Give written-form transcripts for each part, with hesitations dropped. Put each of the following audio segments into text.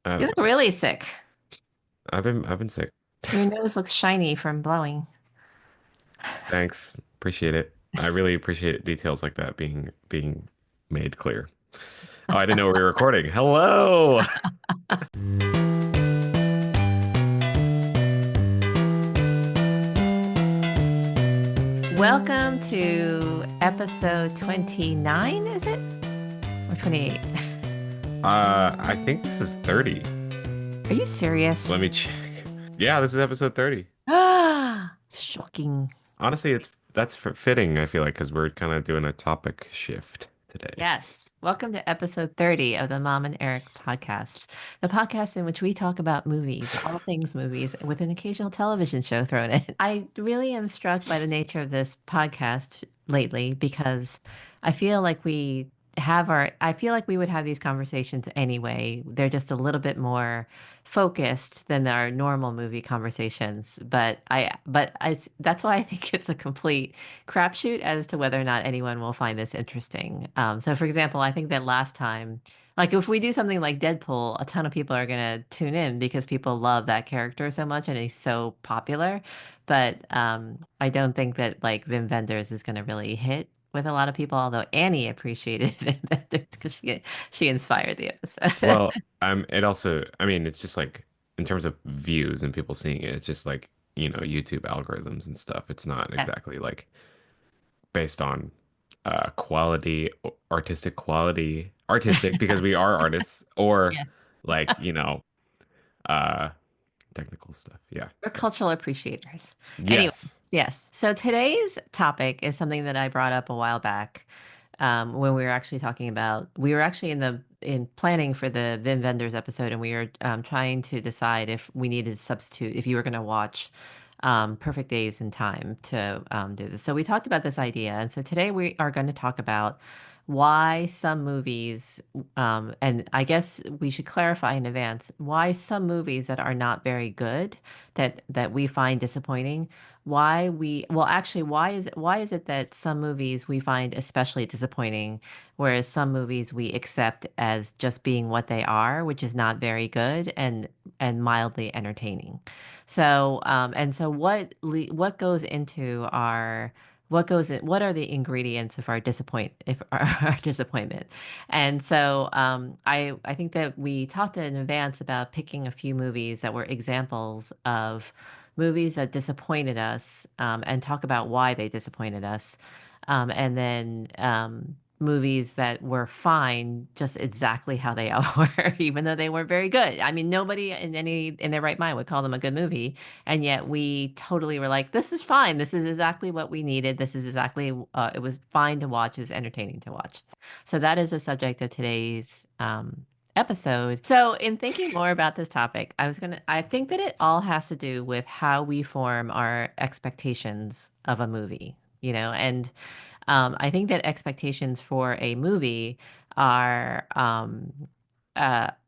I You don't look know. really sick. I've been sick. Your nose looks shiny from blowing. Thanks. Appreciate it. I really appreciate details like that being made clear. Oh, I didn't know we were recording. Hello. Welcome to episode 29, is it? Or 28? I think this is 30. Are you serious? Let me check. Yeah, this is episode 30. Ah, shocking. Honestly, that's fitting, I feel like, because we're kind of doing a topic shift today. Yes. Welcome to episode 30 of the Mom and Eric podcast, the podcast in which we talk about movies, all things movies, with an occasional television show thrown in. I really am struck by the nature of this podcast lately because I feel like I feel like we would have these conversations anyway. They're just a little bit more focused than our normal movie conversations. That's why I think it's a complete crapshoot as to whether or not anyone will find this interesting. So, for example, I think that last time, like if we do something like Deadpool, a ton of people are going to tune in because people love that character so much and he's so popular. But I don't think that like Vim Vendors is going to really hit with a lot of people, although Annie appreciated Vim Vendors because she inspired the episode. Well, it also, I mean, it's just like in terms of views and people seeing it, it's just like, YouTube algorithms and stuff. It's not Yes. exactly like based on quality, artistic because we are artists, or Yeah. like, uh, technical stuff. Yeah. We're cultural appreciators. Anyway, Yes. yes. So today's topic is something that I brought up a while back when we were actually talking about, we were actually in planning for the Vim Vendors episode, and we were trying to decide if we needed to substitute, if you were going to watch Perfect Days in Time to do this. So we talked about this idea. And so today we are going to talk about why some movies, and I guess we should clarify in advance why some movies that are not very good, that we find disappointing, actually, why is it that some movies we find especially disappointing, whereas some movies we accept as just being what they are, which is not very good and mildly entertaining. So what goes into what are the ingredients of our our disappointment? And so I think that we talked in advance about picking a few movies that were examples of movies that disappointed us, and talk about why they disappointed us. And then movies that were fine, just exactly how they were, even though they weren't very good. I mean, nobody in their right mind would call them a good movie, and yet we totally were like, "This is fine. This is exactly what we needed. This is exactly it was fine to watch. It was entertaining to watch." So that is the subject of today's episode. So, in thinking more about this topic, I think that it all has to do with how we form our expectations of a movie, and I think that expectations for a movie are um,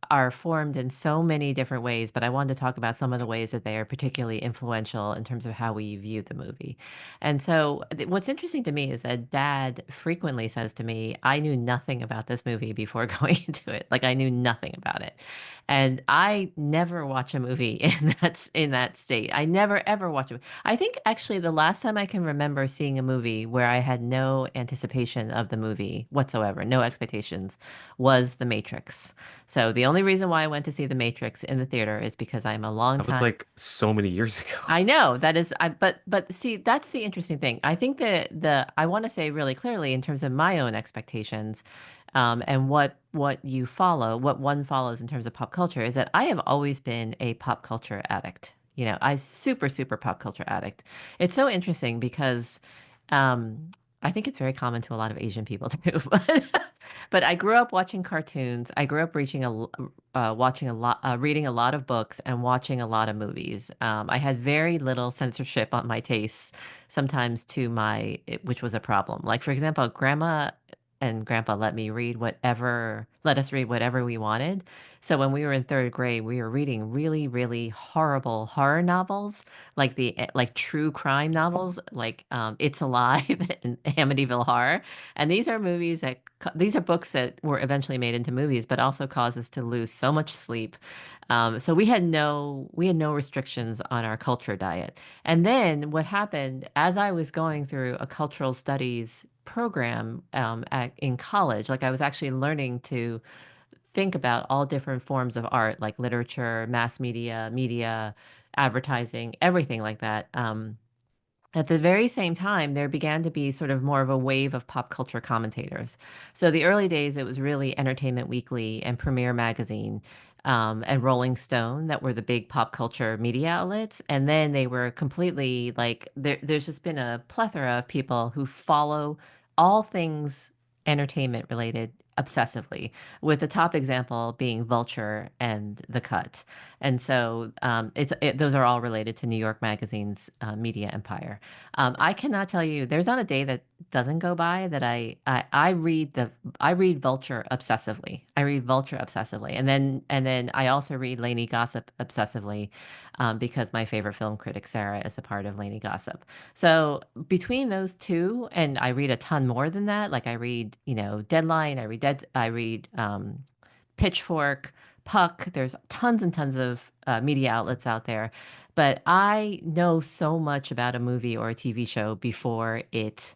are formed in so many different ways, but I wanted to talk about some of the ways that they are particularly influential in terms of how we view the movie. And so, what's interesting to me is that Dad frequently says to me, "I knew nothing about this movie before going into it. Like I knew nothing about it." And I never watch a movie in that state. I never ever watch it. I think actually the last time I can remember seeing a movie where I had no anticipation of the movie whatsoever, no expectations, was The Matrix. So the only reason why I went to see The Matrix in the theater is because I'm a long That was time. like so many years ago. I know that is I but see that's the interesting thing. I think that the I want to say really clearly in terms of my own expectations, and what one follows in terms of pop culture is that I have always been a pop culture addict. I super pop culture addict. It's so interesting because I think it's very common to a lot of Asian people too. But I grew up watching cartoons. I grew up watching a lot, reading a lot of books, and watching a lot of movies. I had very little censorship on my tastes, sometimes which was a problem. Like for example, Grandma. and Grandpa let us read whatever we wanted. So when we were in third grade, we were reading really, really horrible horror novels, like true crime novels, like It's Alive and Amityville Horror. And these are books that were eventually made into movies, but also caused us to lose so much sleep. So we had no restrictions on our culture diet. And then what happened as I was going through a cultural studies program in college, like I was actually learning to think about all different forms of art, like literature, mass media, advertising, everything like that. At the very same time, there began to be sort of more of a wave of pop culture commentators. So the early days, it was really Entertainment Weekly and Premiere Magazine, and Rolling Stone that were the big pop culture media outlets. And then they were completely like there's just been a plethora of people who follow all things entertainment related obsessively, with the top example being Vulture and The Cut. And so those are all related to New York Magazine's media empire. I cannot tell you, there's not a day that doesn't go by that I read Vulture obsessively. I read Vulture obsessively, and then I also read Lainey Gossip obsessively, because my favorite film critic Sarah is a part of Lainey Gossip. So between those two, and I read a ton more than that. Like I read, Deadline. I read Pitchfork, Puck. There's tons and tons of media outlets out there. But I know so much about a movie or a TV show before it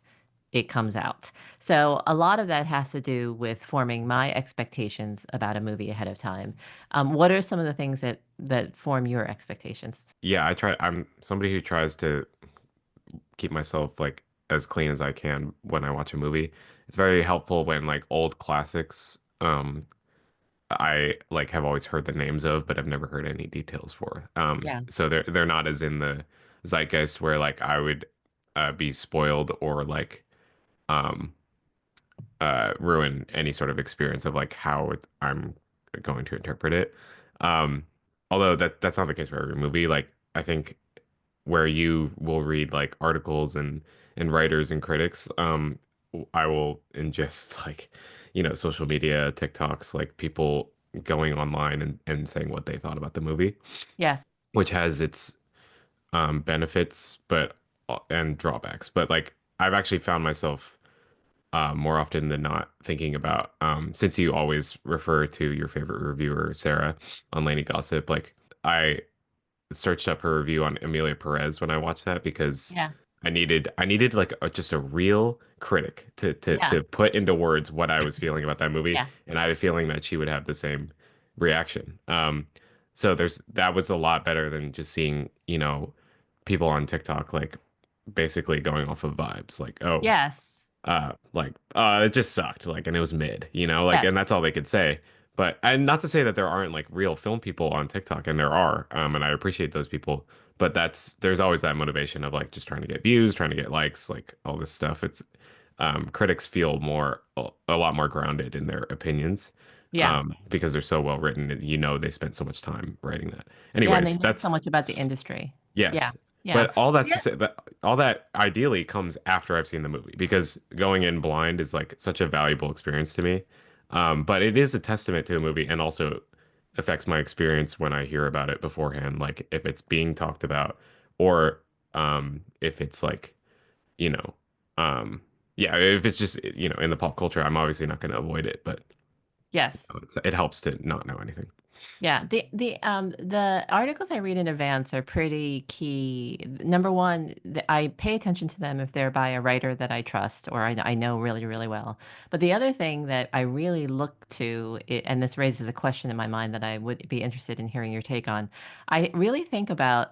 comes out. So a lot of that has to do with forming my expectations about a movie ahead of time. What are some of the things that form your expectations? Yeah, I'm somebody who tries to keep myself like as clean as I can when I watch a movie. It's very helpful when like old classics, I like have always heard the names of, but I've never heard any details for. Yeah. So they're not as in the zeitgeist where like I would be spoiled or like um ruin any sort of experience of like I'm going to interpret it. Um, although that's not the case for every movie. Like I think where you will read like articles and writers and critics, I will ingest like, social media, TikToks, like people going online and saying what they thought about the movie, Yes. which has its benefits but and drawbacks. But like I've actually found myself more often than not thinking about since you always refer to your favorite reviewer, Sarah, on Lainey Gossip, like I searched up her review on Amelia Perez when I watched that because Yeah. I needed like just a real critic Yeah. to put into words what I was feeling about that movie, Yeah. and I had a feeling that she would have the same reaction. So that was a lot better than just seeing, people on TikTok like basically going off of vibes, like, oh, Yes. it just sucked, like, and it was mid, like, Yes. and that's all they could say. But and not to say that there aren't like real film people on TikTok, and there are, and I appreciate those people. But there's always that motivation of like just trying to get views, trying to get likes, like all this stuff. It's critics feel a lot more grounded in their opinions, Yeah. because they're so well written, and they spent so much time writing that. Yeah. And they Anyways, know so that's much about the industry. Yeah. yes. Yeah. But all that's to Yeah. say that all that ideally comes after I've seen the movie because going in blind is like such a valuable experience to me. But it is a testament to a movie and also affects my experience when I hear about it beforehand, like if it's being talked about or if it's like, you know, um, yeah, if it's just, in the pop culture, I'm obviously not going to avoid it, but Yes. it helps to not know anything. Yeah, the articles I read in advance are pretty key. Number one, I pay attention to them if they're by a writer that I trust or I know really, really well. But the other thing that I really look to, and this raises a question in my mind that I would be interested in hearing your take on, I really think about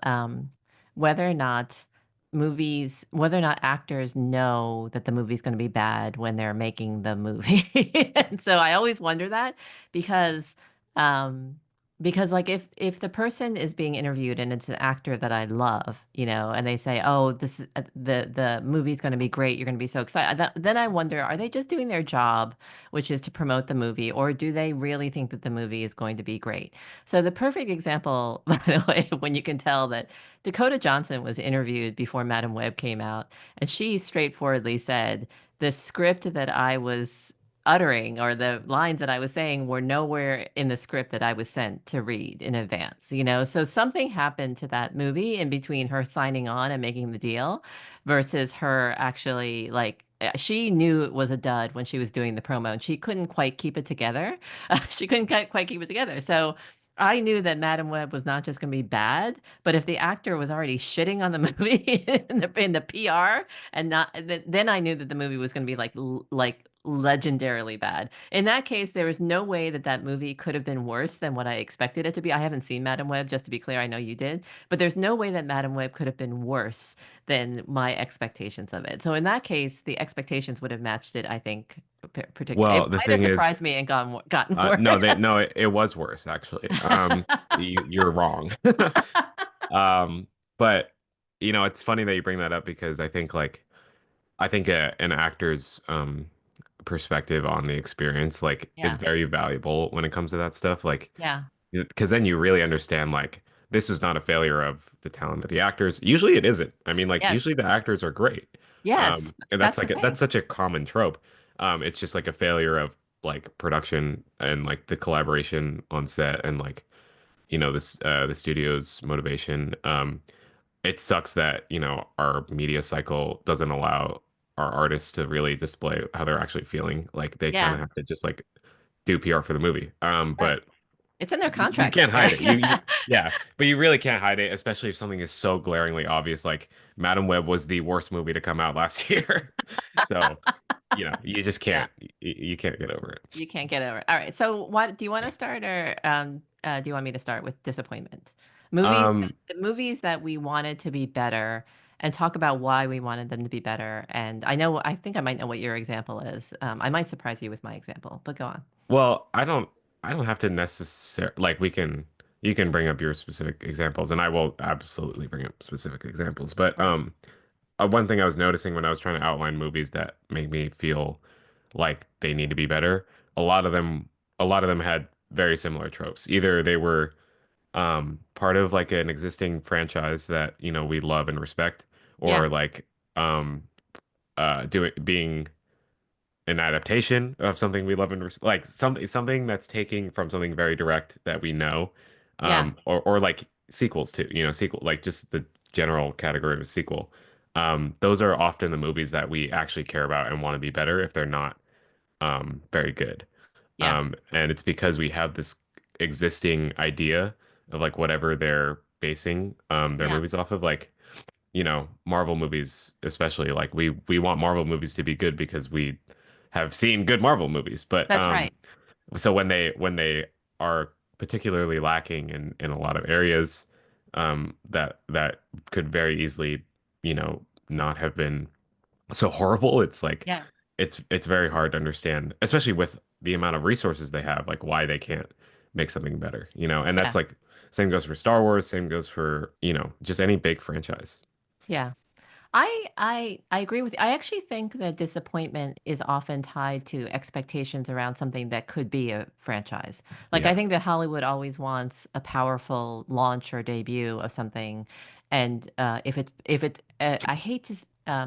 whether or not whether or not actors know that the movie's going to be bad when they're making the movie. And so I always wonder that because. Um, because like if the person is being interviewed and it's an actor that I love, and they say, "Oh, this is the movie's going to be great. You're going to be so excited." Then I wonder, are they just doing their job, which is to promote the movie, or do they really think that the movie is going to be great? So the perfect example, by the way, when you can tell that Dakota Johnson was interviewed before Madam Web came out, and she straightforwardly said, "The script that I was uttering or the lines that I was saying were nowhere in the script that I was sent to read in advance, you know? So something happened to that movie in between her signing on and making the deal versus her actually like she knew it was a dud when she was doing the promo and she couldn't quite keep it together. She couldn't quite keep it together. So I knew that Madam Web was not just going to be bad, but if the actor was already shitting on the movie in the PR and not, then I knew that the movie was going to be like legendarily bad. In that case, there was no way that that movie could have been worse than what I expected it to be. I haven't seen Madam Web, just to be clear. I know you did, but there's no way that Madam Web could have been worse than my expectations of it. So in that case, the expectations would have matched it, I think, particularly. It Well, the might have thing is, surprised me and gotten worse. no, it was worse actually. You're wrong. Um, but it's funny that you bring that up because I think an actor's perspective on the experience is Yeah. very valuable when it comes to that stuff. Like, Yeah. because then you really understand this is not a failure of the talent of the actors. Usually it isn't. I mean, like Yes. usually the actors are great. Yes. And That's the that's thing. such a common trope. It's just like a failure of like production and like the collaboration on set and like this the studio's motivation. It sucks that our media cycle doesn't allow our artists to really display how they're actually feeling. Like they kind Yeah. of have to just like do PR for the movie. Right. But It's in their you contract can't somewhere. hide it. Yeah, but you really can't hide it, especially if something is so glaringly obvious. Like Madam Web was the worst movie to come out last year. So, you just Yeah. you can't get over it. You can't get over it. All right. So what do you want to start or do you want me to start with disappointment? Movies Um, the movies that we wanted to be better and talk about why we wanted them to be better. And I think I might know what your example is. I might surprise you with my example, but go on. well, I don't have to necessarily like you can bring up your specific examples, and I will absolutely bring up specific examples. But Right. one thing I was noticing when I was trying to outline movies that make me feel like they need to be better, a lot of them a lot of them had very similar tropes. Either they were part of like an existing franchise that, we love and respect, Yeah. or like um doing being an adaptation of something we love and like something that's taking from something very direct that we know, Yeah. or like sequels to, sequel like just the general category of a sequel. Those are often the movies that we actually care about and want to be better if they're not very good. Yeah. And it's because we have this existing idea of like whatever they're basing their Yeah. movies off of, like, Marvel movies, especially like we want Marvel movies to be good because we have seen good Marvel movies. But That's right. so when they are particularly lacking in a lot of areas, that could very easily, not have been so horrible. It's like Yeah. it's very hard to understand, especially with the amount of resources they have, like why they can't make something better, and that's Yes. like same goes for Star Wars, same goes for, just any big franchise. Yeah. I agree with you. I actually think that disappointment is often tied to expectations around something that could be a franchise. Like I Yeah. think that Hollywood always wants a powerful launch or debut of something, and I hate to.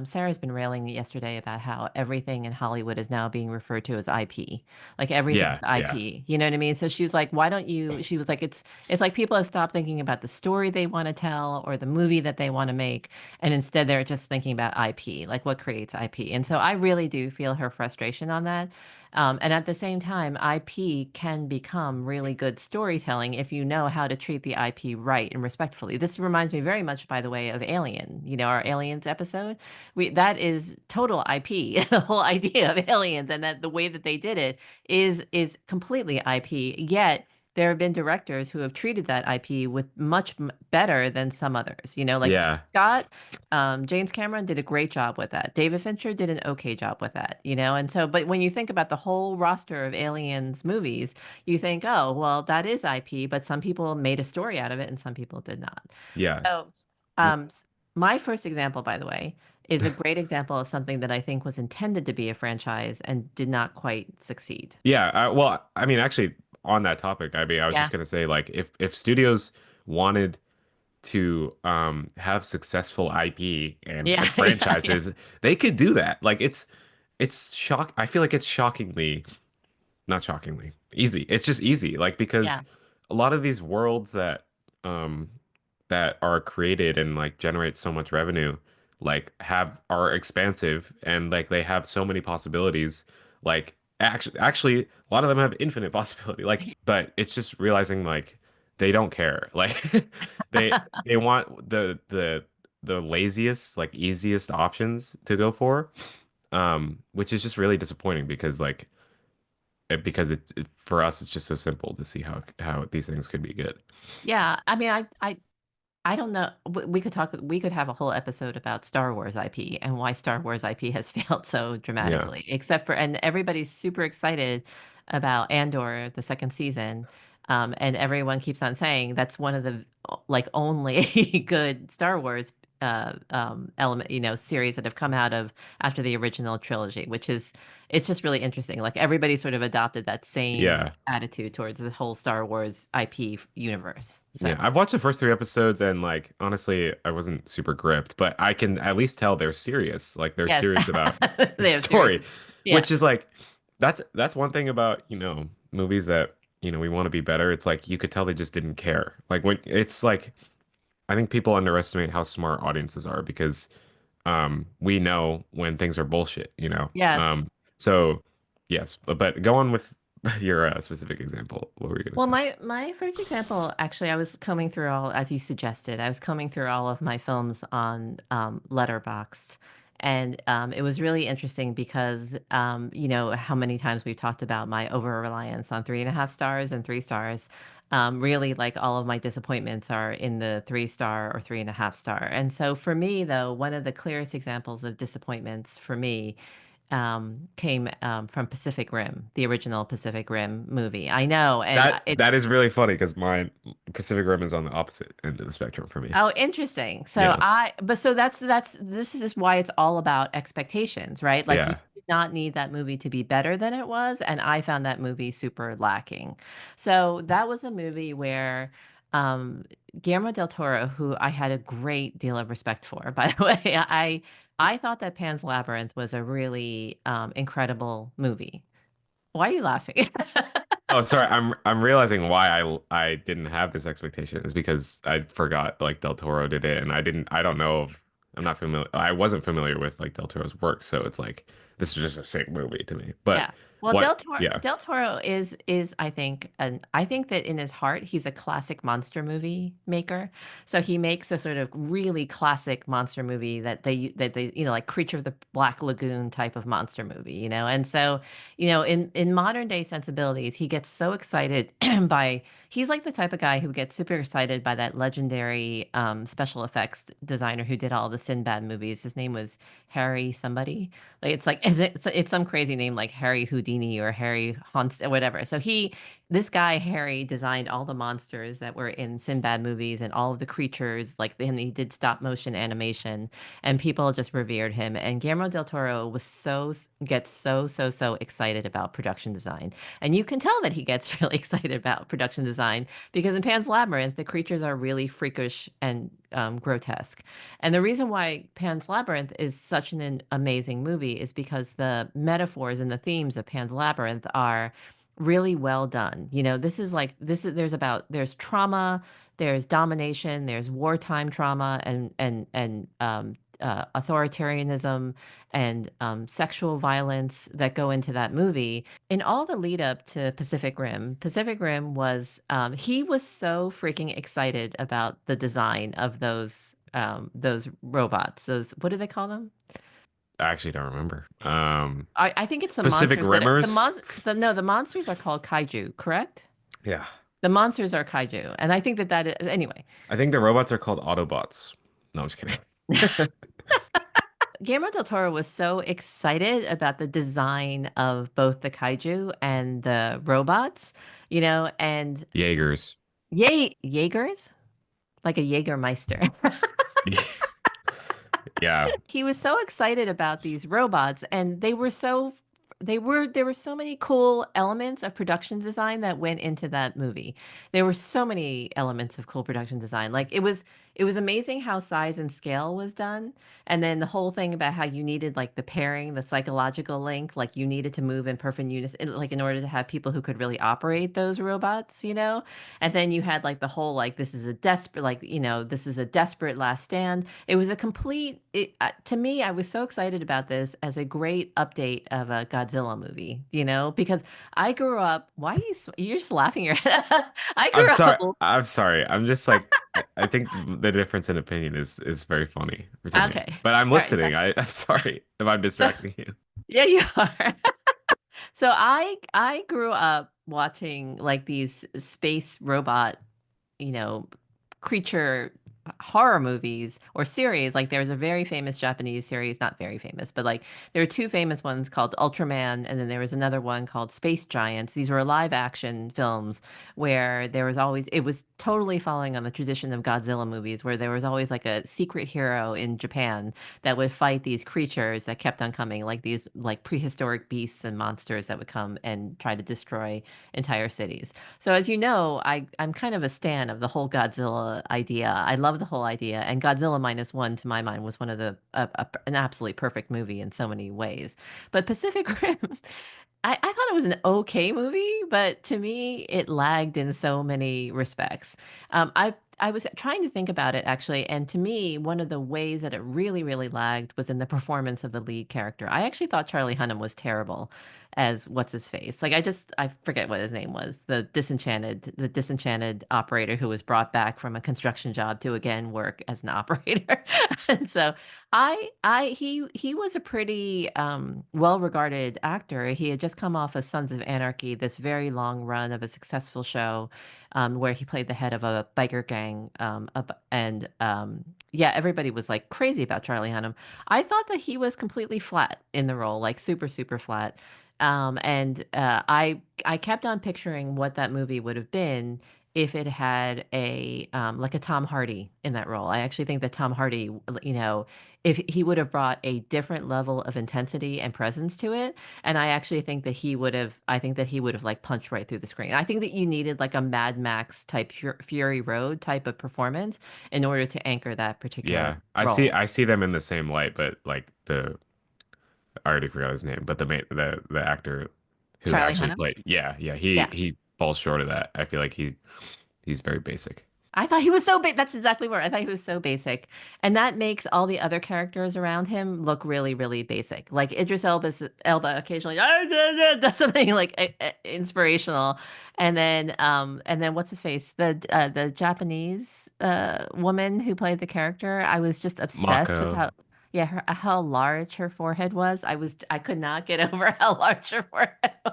Sarah's been railing yesterday about how everything in Hollywood is now being referred to as IP. Like everything's Yeah. Yeah. IP. You know what I mean? So she's like, why don't you? She was like, it's like people have stopped thinking about the story they want to tell or the movie that they want to make and instead, they're just thinking about IP, like what creates IP. And so I really do feel her frustration on that. And at the same time, IP can become really good storytelling if you know how to treat the IP right and respectfully. This reminds me very much, by the way, of Alien. You know, our Aliens episode. That is total IP. The whole idea of aliens and that the way that they did it is completely IP. Yet there have been directors who have treated that IP with much better than some others. You know, like Yeah. Scott, James Cameron did a great job with that. David Fincher did an okay job with that. You know, and so, but when you think about the whole roster of Aliens movies, you think, oh, well, that is IP, but some people made a story out of it and some people did not. Yeah. So, my first example, by the way, is a great example of something that I think was intended to be a franchise and did not quite succeed. Yeah. Well, I mean, actually, on that topic, I mean, I was just Yeah. gonna say, like, if studios wanted to have successful IP Yeah. and Yeah. Yeah. franchises, they could do that. Like, it's it's shock. I feel like it's shockingly, not shockingly, easy. It's just easy. Like because Yeah. a lot of these worlds um that are created and like generate so much revenue, like have are expansive and like they have so many possibilities. Like actually a lot of them have infinite possibility. Like, but it's just realizing like they don't care. Like they want the laziest, like easiest options to go for. Which is just really disappointing because like because for us it's just so simple to see how these things could be good. Yeah. I mean, I don't know. We could talk, we could have a whole episode about Star Wars IP and why Star Wars IP has failed so Yeah. dramatically, except for, and everybody's super excited about Andor, the second season. And everyone keeps on saying that's one of the like only good Star Wars element, series that have come out of after the original trilogy, which is, it's just really interesting. Like everybody sort of adopted that same Yeah. attitude towards the whole Star Wars IP universe. So. Yeah. I've watched the first three episodes and like honestly I wasn't super gripped, but I can at least tell they're serious. Like they're Yes, serious about the they have serious. story, Yeah. which is like that's one thing about, movies that, we want to be better. It's like you could tell they just didn't care. Like when it's like I think people underestimate how smart audiences are because we know when things are bullshit. Yes. So yes, but go on with your specific example. What were you gonna Well, say? my first example, actually, I was combing through all, as you suggested, I was combing through all of my films on letterboxd. And it was really interesting because how many times we've talked about my over reliance on 3.5 stars and 3 stars. Really, like all of my disappointments are in the 3 star or 3.5 star. And so for me, though, one of the clearest examples of disappointments for me came from Pacific Rim, the original Pacific Rim movie. I know, and it. That is really funny because my Pacific Rim is on the opposite end of the spectrum for me. Oh, interesting. Yeah. But so that's this is why it's all about expectations, right? Like you Yeah. did not need that movie to be better than it was, and I found that movie super lacking. So that was a movie where um Guillermo del Toro, who I had a great deal of respect for, by the way, I thought that Pan's Labyrinth was a really incredible movie. Why are you laughing? Oh, sorry. I'm realizing why I didn't have this expectation is because I forgot like Del Toro did it, and I don't know if I'm not familiar. I wasn't familiar with like Del Toro's work, so it's like this is just a sick movie to me. Yeah. But Well, what? Yeah. Del Toro is I think, and I think that in his heart he's a classic monster movie maker. So he makes a sort of really classic monster movie that they like Creature of the Black Lagoon type of monster movie, And so, in modern day sensibilities, he gets so excited by he's like the type of guy who gets super excited by that legendary special effects designer who did all the Sinbad movies. His name was Harry somebody. Like it's like it's some crazy name like Harry Houdini or Harry Hunts or whatever. So this guy Harry designed all the monsters that were in Sinbad movies and all of the creatures. Like and he did stop motion animation, and people just revered him. And Guillermo del Toro was gets so excited about production design, and you can tell that he gets really excited about production design because in Pan's Labyrinth the creatures are really freakish and grotesque. And the reason why Pan's Labyrinth is such an amazing movie is because the metaphors and the themes of Pan's Labyrinth are really well done. There's trauma, there's domination, there's wartime trauma and authoritarianism and sexual violence that go into that movie. In all the lead up to Pacific Rim was he was so freaking excited about the design of those robots. Those, what do they call them? I actually don't remember. I think it's the Pacific monsters that Rimmers. the monsters are called kaiju, correct? Yeah. The monsters are kaiju, and I think that is, anyway. I think the robots are called Autobots. No, I'm just kidding. Guillermo del Toro was so excited about the design of both the kaiju and the robots, and Jaegers. Jaegers, like a Jägermeister. Yeah. He was so excited about these robots, and they were so there were so many cool elements of production design that went into that movie. There were so many elements of cool production design. Like it was amazing how size and scale was done. And then the whole thing about how you needed like the pairing, the psychological link, like you needed to move in perfect unison, like in order to have people who could really operate those robots, you know? And then you had like the whole like this is a desperate like, you know, this is a desperate last stand. It was a complete to me, I was so excited about this as a great update of a Godzilla movie, you know, because I grew up, why are you're just laughing your head. I I'm grew sorry. up. I'm sorry. I'm just like I think the difference in opinion is very funny to me. Okay. But I'm All right, so listening. I'm sorry if I'm so distracting you. yeah, you are. So I grew up watching like these space robot, you know, creature horror movies or series. Like there's a very famous Japanese series, not very famous, but like there are two famous ones called Ultraman, and then there was another one called Space Giants. These were live action films where there was always, it was totally following on the tradition of Godzilla movies, where there was always like a secret hero in Japan that would fight these creatures that kept on coming, like these like prehistoric beasts and monsters that would come and try to destroy entire cities. So as you know, I'm kind of a stan of the whole Godzilla idea. I love the whole idea, and Godzilla minus one to my mind was one of the an absolutely perfect movie in so many ways. But Pacific Rim, I thought it was an okay movie, but to me, it lagged in so many respects. I was trying to think about it actually, and to me, one of the ways that it really, really lagged was in the performance of the lead character. I actually thought Charlie Hunnam was terrible as what's his face. Like I forget what his name was. The disenchanted operator who was brought back from a construction job to again work as an operator. And so he was a pretty well-regarded actor. He had just come off of Sons of Anarchy, this very long run of a successful show where he played the head of a biker gang. And yeah, everybody was like crazy about Charlie Hunnam. I thought that he was completely flat in the role, like super, super flat. And I kept on picturing what that movie would have been if it had a like a Tom Hardy in that role. I actually think that Tom Hardy, you know, if he would have brought a different level of intensity and presence to it, and I actually think that I think that he would have like punched right through the screen. I think that you needed like a Mad Max type Fury Road type of performance in order to anchor that particular Yeah. role. I see them in the same light, but like the I already forgot his name, but the actor who Charlie actually Hunnam? played, yeah, Yeah. he falls short of that. I feel like he's very basic. I thought he was so big. That's exactly where I thought he was so basic. And that makes all the other characters around him look really, really basic. Like Elba occasionally does something like inspirational. And then what's his face? The Japanese woman who played the character. I was just obsessed with Mako. how yeah, how large her forehead was. I could not get over how large her forehead was.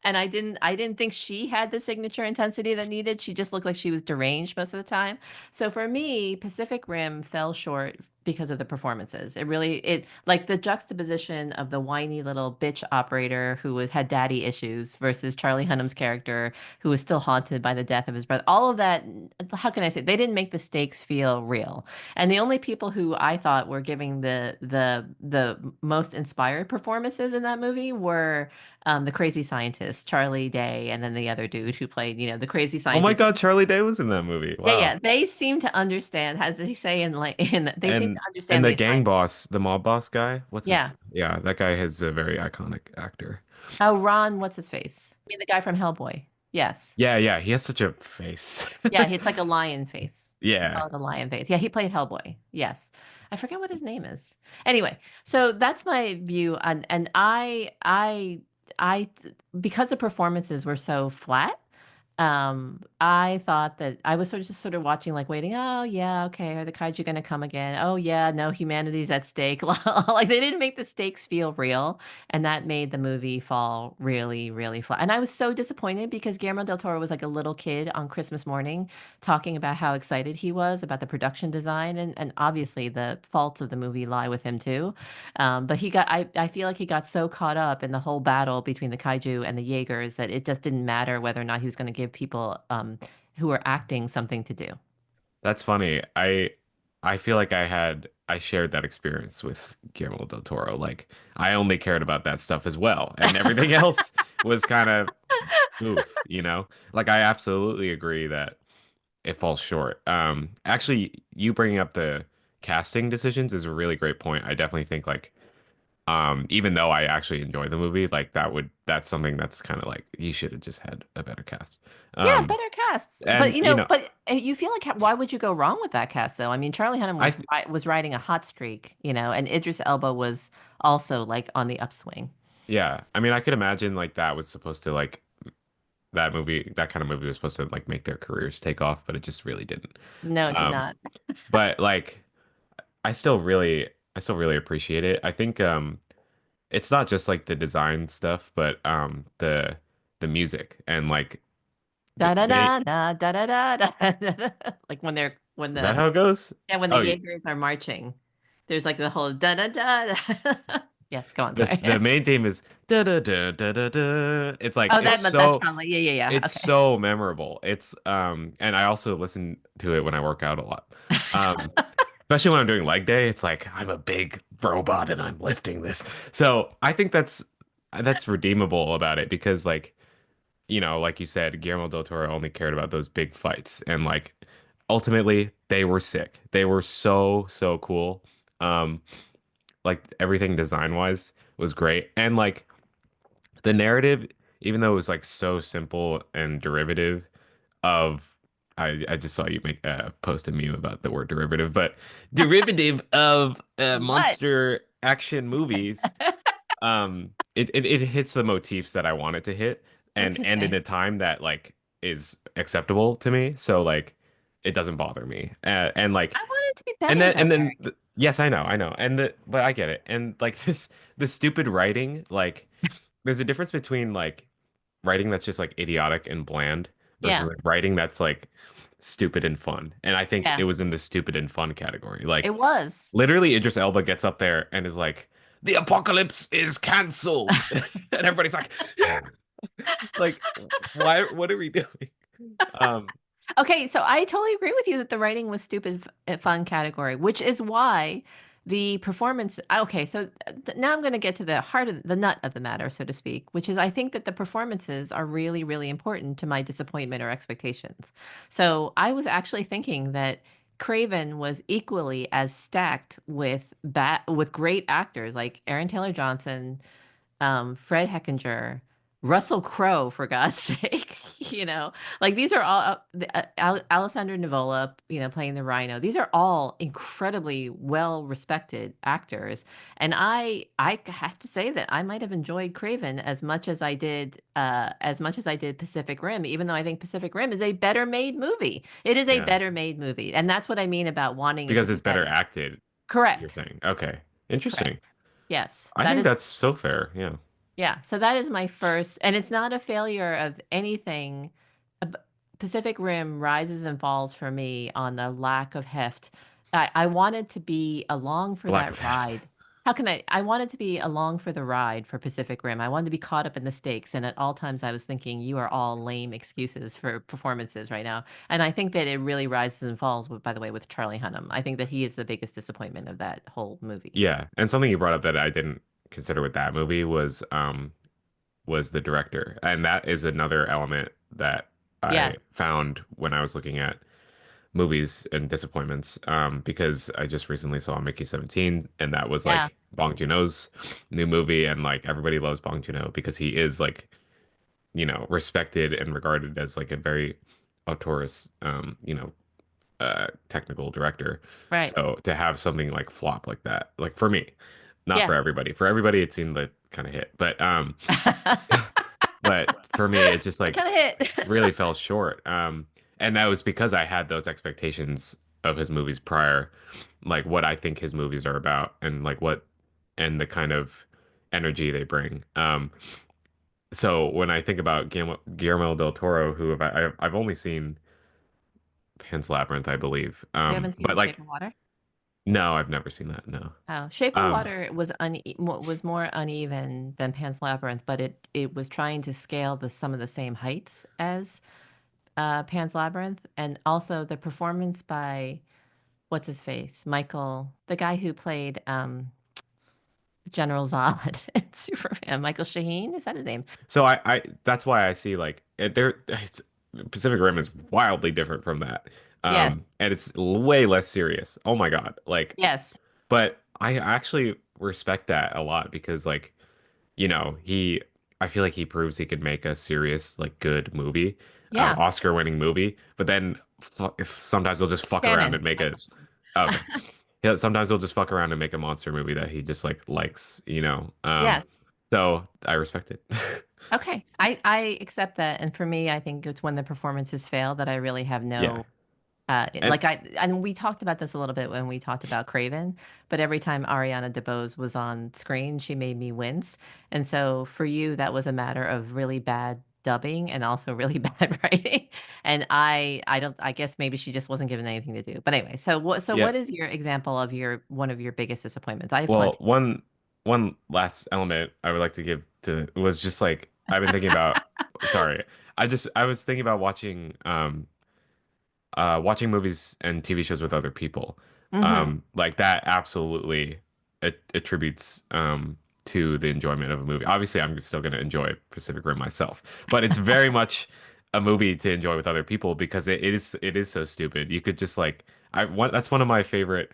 And I didn't think she had the signature intensity that needed. She just looked like she was deranged most of the time. So for me, Pacific Rim fell short because of the performances. It like the juxtaposition of the whiny little bitch operator had daddy issues versus Charlie Hunnam's character who was still haunted by the death of his brother. All of that, how can I say? They didn't make the stakes feel real. And the only people who I thought were giving the most inspired performances in that movie were the crazy scientist, Charlie Day, and then the other dude who played, you know, the crazy Oh my scientist. God, Charlie Day was in that movie. Yeah, Wow. yeah. They seem to understand, as they say in like they seem to And understand the the gang assignment. boss, the mob boss guy, what's his? Yeah. Yeah, that guy is a very iconic actor. Oh, Ron, what's his face? I mean, the guy from Hellboy. Yes. Yeah, yeah, he has such a face. Yeah, it's like a lion face. We Yeah. call it a lion face. Yeah, he played Hellboy. Yes. I forget what his name is. Anyway, so that's my view on, and because the performances were so flat, I thought that I was just sort of watching, like waiting, oh yeah, okay, are the kaiju gonna come again? Oh yeah, no, humanity's at stake. Like they didn't make the stakes feel real, and that made the movie fall really, really flat. And I was so disappointed because Guillermo del Toro was like a little kid on Christmas morning talking about how excited he was about the production design, and obviously the faults of the movie lie with him too. But I feel like he got so caught up in the whole battle between the kaiju and the Jaegers that it just didn't matter whether or not he was going to give people who are acting something to do. That's funny. I feel like I shared that experience with Guillermo del Toro. Like I only cared about that stuff as well, and everything else was kind of oof, you know? Like I absolutely agree that it falls short. Actually, you bringing up the casting decisions is a really great point. I definitely think like even though I actually enjoy the movie, like that's something that's kind of like you should have just had a better cast. Yeah, Um better casts. But and you know, you feel like why would you go wrong with that cast though? I mean, Charlie Hunnam I was riding a hot streak, and Idris Elba was also like on the upswing. yeah, I mean I could imagine like that was supposed to like that kind of movie was supposed to like make their careers take off, but it just really didn't. No, it did Um not. but like I still really appreciate it. I think it's not just like the design stuff, but the music and like Da da they da da da da da da. Da. Like when is that the how it goes? yeah, when the Oh, Jaegers are marching, there's like the whole da da da. Da. Yes, go on, sorry. the main theme is da da da da da da. It's like Oh, that's probably yeah. it's Okay. so memorable. It's and I also listen to it when I work out a lot. Um especially when I'm doing leg day, it's like I'm a big robot and I'm lifting this. So I think that's redeemable about it because like like you said, Guillermo del Toro only cared about those big fights, and like ultimately they were sick. They were so so cool. Um, like everything design wise was great, and like the narrative, even though it was like so simple and derivative of. I just saw you make post a meme about the word derivative, but derivative of What? monster action movies it hits the motifs that I want it to hit That's and in okay. a time that like is acceptable to me. So like it doesn't bother me. And like I want it to be better though, and then Eric. yes, I know. And the but I get it. And like this stupid writing, like there's a difference between like writing that's just like idiotic and bland versus Yeah. like writing that's like stupid and fun. And I think it Yeah. was in the stupid and fun category. It Like was. literally, Idris Elba gets up there and is like, "The apocalypse is canceled," and everybody's like, "It's like, why? What are we doing?" Um, Okay, so I totally agree with you that the writing was stupid fun category, which is why the performance. Okay, so now I'm going to get to the heart of the nut of the matter, so to speak, which is I think that the performances are really, really important to my disappointment or expectations. So I was actually thinking that Craven was equally as stacked with great actors like Aaron Taylor Johnson, Fred Heckinger, Russell Crowe, for God's sake, like these are all Alessandro Nivola, playing the Rhino. These are all incredibly well respected actors, and I have to say that I might have enjoyed Craven as much as I did Pacific Rim, even though I think Pacific Rim is a better made movie. It is a yeah, better made movie, and that's what I mean about wanting it to because be it's better better. acted. You're Correct. saying, okay, interesting. Correct. Yes, I that think is. that's so fair. Yeah, Yeah, so that is my first, and it's not a failure of anything. Uh, b- Pacific Rim rises and falls for me on the lack of heft. I wanted to be along for lack that of heft. ride. How can I wanted to be along for the ride for Pacific Rim. I wanted to be caught up in the stakes, and at all times I was thinking, you are all lame excuses for performances right now. And I think that it really rises and falls, by the way, with Charlie Hunnam. I think that he is the biggest disappointment of that whole movie. Yeah, and something you brought up that I didn't consider with that movie was the director, and that is another element that I Yes. found when I was looking at movies and disappointments because I just recently saw Mickey 17 and that was Yeah. like Bong Joon-ho's new movie and like everybody loves Bong Joon-ho because he is like respected and regarded as like a very auteurist technical director. Right. So to have something like flop like that, like for me, not Yeah. for everybody. For everybody it seemed like kind of hit. But for me it just It like kind of hit. really fell short. And that was because I had those expectations of his movies prior, like what I think his movies are about and like what and the kind of energy they bring. So when I think about Guillermo del Toro, who I've only seen Pan's Labyrinth, I believe. You haven't seen But The Shape like of Water? no, I've never seen that. No. Oh, Shape of Um, Water was more uneven than Pan's Labyrinth, but it was trying to scale some of the same heights as Pan's Labyrinth, and also the performance by what's his face? Michael, the guy who played General Zod in Superman. Michael Shaheen, is that his name? So I that's why I see like Pacific Rim is wildly different from that. Yes. And it's way less serious. Oh my God. Like, Yes. but I actually respect that a lot because like, I feel like he proves he could make a serious, like good movie, Yeah. Oscar-winning movie, but then sometimes he'll just fuck around Shannon. and make Michael a, Shannon. okay. Yeah, sometimes he'll just fuck around and make a monster movie that he just like likes. Yes. So I respect it. Okay. I accept that. And for me, I think it's when the performances fail that I really have Yeah. no And and we talked about this a little bit when we talked about Craven, but every time Ariana DeBose was on screen, she made me wince. And so for you, that was a matter of really bad dubbing and also really bad writing. And I don't I guess maybe she just wasn't given anything to do. But anyway, so yeah, what is your example of your one of your biggest disappointments? I have well, plenty. one last element I would like to give to was just like I've been thinking about, sorry. I was thinking about watching movies and TV shows with other people. Mm-hmm. Like that absolutely attributes to the enjoyment of a movie. Obviously, I'm still going to enjoy Pacific Rim myself, but it's very much a movie to enjoy with other people because it is so stupid. You could just like that's one of my favorite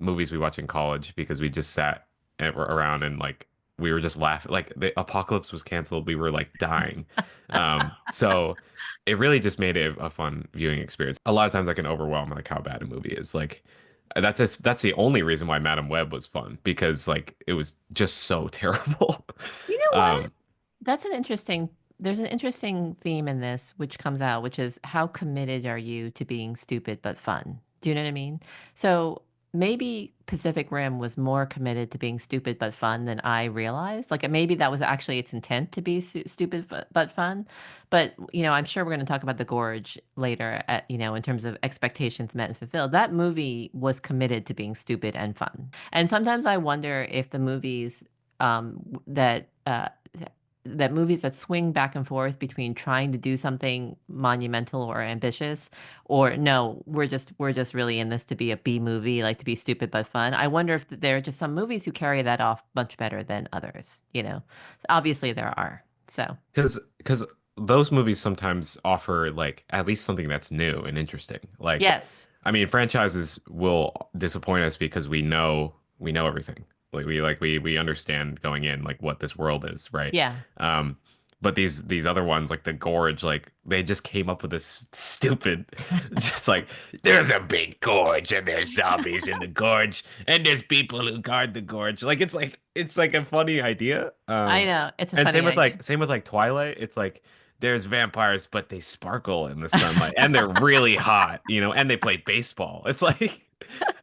movies we watch in college because we just sat around and like we were just laughing. Like the apocalypse was canceled, we were like dying. So it really just made it a fun viewing experience. A lot of times I can overwhelm like how bad a movie is. Like that's the only reason why Madam Web was fun because like it was just so terrible. You know what? Um, That's an interesting, there's an interesting theme in this which comes out, which is how committed are you to being stupid but fun? Do you know what I mean? So maybe Pacific Rim was more committed to being stupid but fun than I realized. Like maybe that was actually its intent to be stupid but fun. But, I'm sure we're going to talk about The Gorge later in terms of expectations met and fulfilled. That movie was committed to being stupid and fun. And sometimes I wonder if the movies that movies that swing back and forth between trying to do something monumental or ambitious or no, we're just really in this to be a B movie, like to be stupid but fun. I wonder if there are just some movies who carry that off much better than others. Obviously there are. So, because those movies sometimes offer like at least something that's new and interesting. Like, yes. I mean, franchises will disappoint us because we know everything. Like we understand going in like what this world is, right? Yeah. Um, but these other ones like the Gorge, like they just came up with this stupid, just like there's a big gorge and there's zombies in the gorge and there's people who guard the gorge. Like it's like a funny idea. I know. It's a And same funny with idea. like same with like Twilight. It's like there's vampires, but they sparkle in the sunlight and they're really hot, and they play baseball. It's like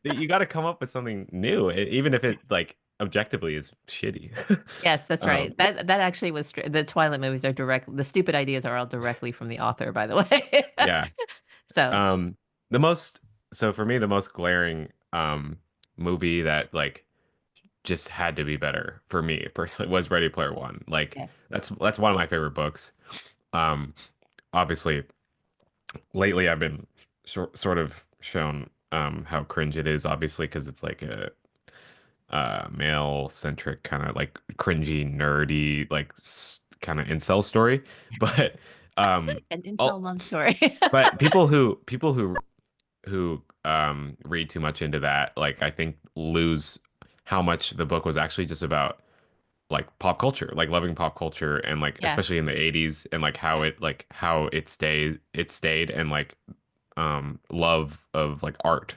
you got to come up with something new, even if it like objectively is shitty. Yes, that's Um, right. That actually was the Twilight movies are the stupid ideas are all directly from the author, by the way. yeah. So, Um, the most so for me, the most glaring movie that like just had to be better for me personally was Ready Player One. Like yes. that's one of my favorite books. Um, Obviously, lately I've been sort of shown how cringe it is, obviously, because it's like a male centric kind of like cringy, nerdy, like kind of incel story. But An incel all love story. but people who read too much into that, like I think lose how much the book was actually just about like pop culture, like loving pop culture and like Yes. especially in the 80s and Yes. like how it stayed and like love of like art,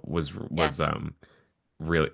was Yes. really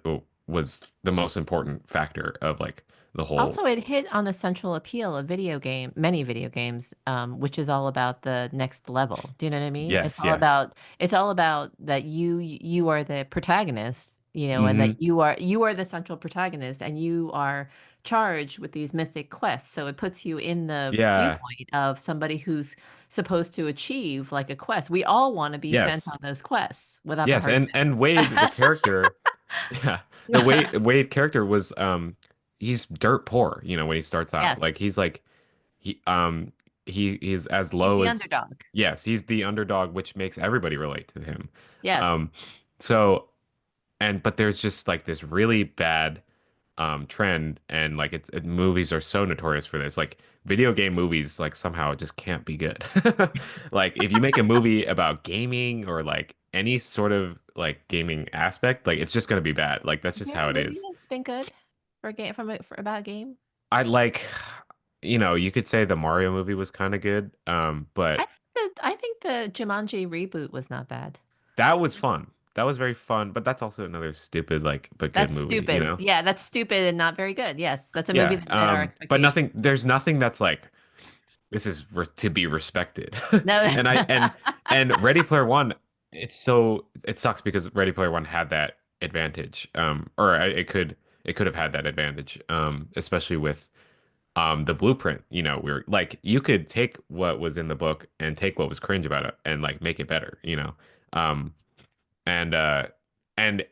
was the most important factor of like the whole. Also, it hit on the central appeal of many video games, which is all about the next level. Do you know what I mean? It's Yes, all yes. about that you are the protagonist, and Hmm. that you are the central protagonist, and you are charged with these mythic quests. So it puts you in the Yeah. viewpoint of somebody who's supposed to achieve like a quest. We all want to be sent Yes. on those quests without the Yes, and hardship. Wade the character, yeah, the Wade character was he's dirt poor, when he starts out. Like Yes, he's like he's as he's low the as, underdog. yes, he's the underdog, which makes everybody relate to him. Yes. Um So but there's just like this really bad trend, and like movies are so notorious for this. Like video game movies like somehow just can't be good. Like if you make a movie about gaming or like any sort of like gaming aspect, like it's just gonna be bad. Like that's Is just there a how it movie is. that's been good for a game for about a game? I like, you could say the Mario movie was kind of good, but I think the Jumanji reboot was not bad. that was fun. That was very fun, but that's also another stupid like but good That's movie, you stupid. know? Yeah, that's stupid and not very good. Yes, that's a movie Yeah. that met our But expectations. there's nothing that's like this is to be respected. No. And Ready Player One, it sucks because Ready Player One had that advantage. It could have had that advantage. Especially with the blueprint, we're like you could take what was in the book and take what was cringe about it and like make it better. Um and and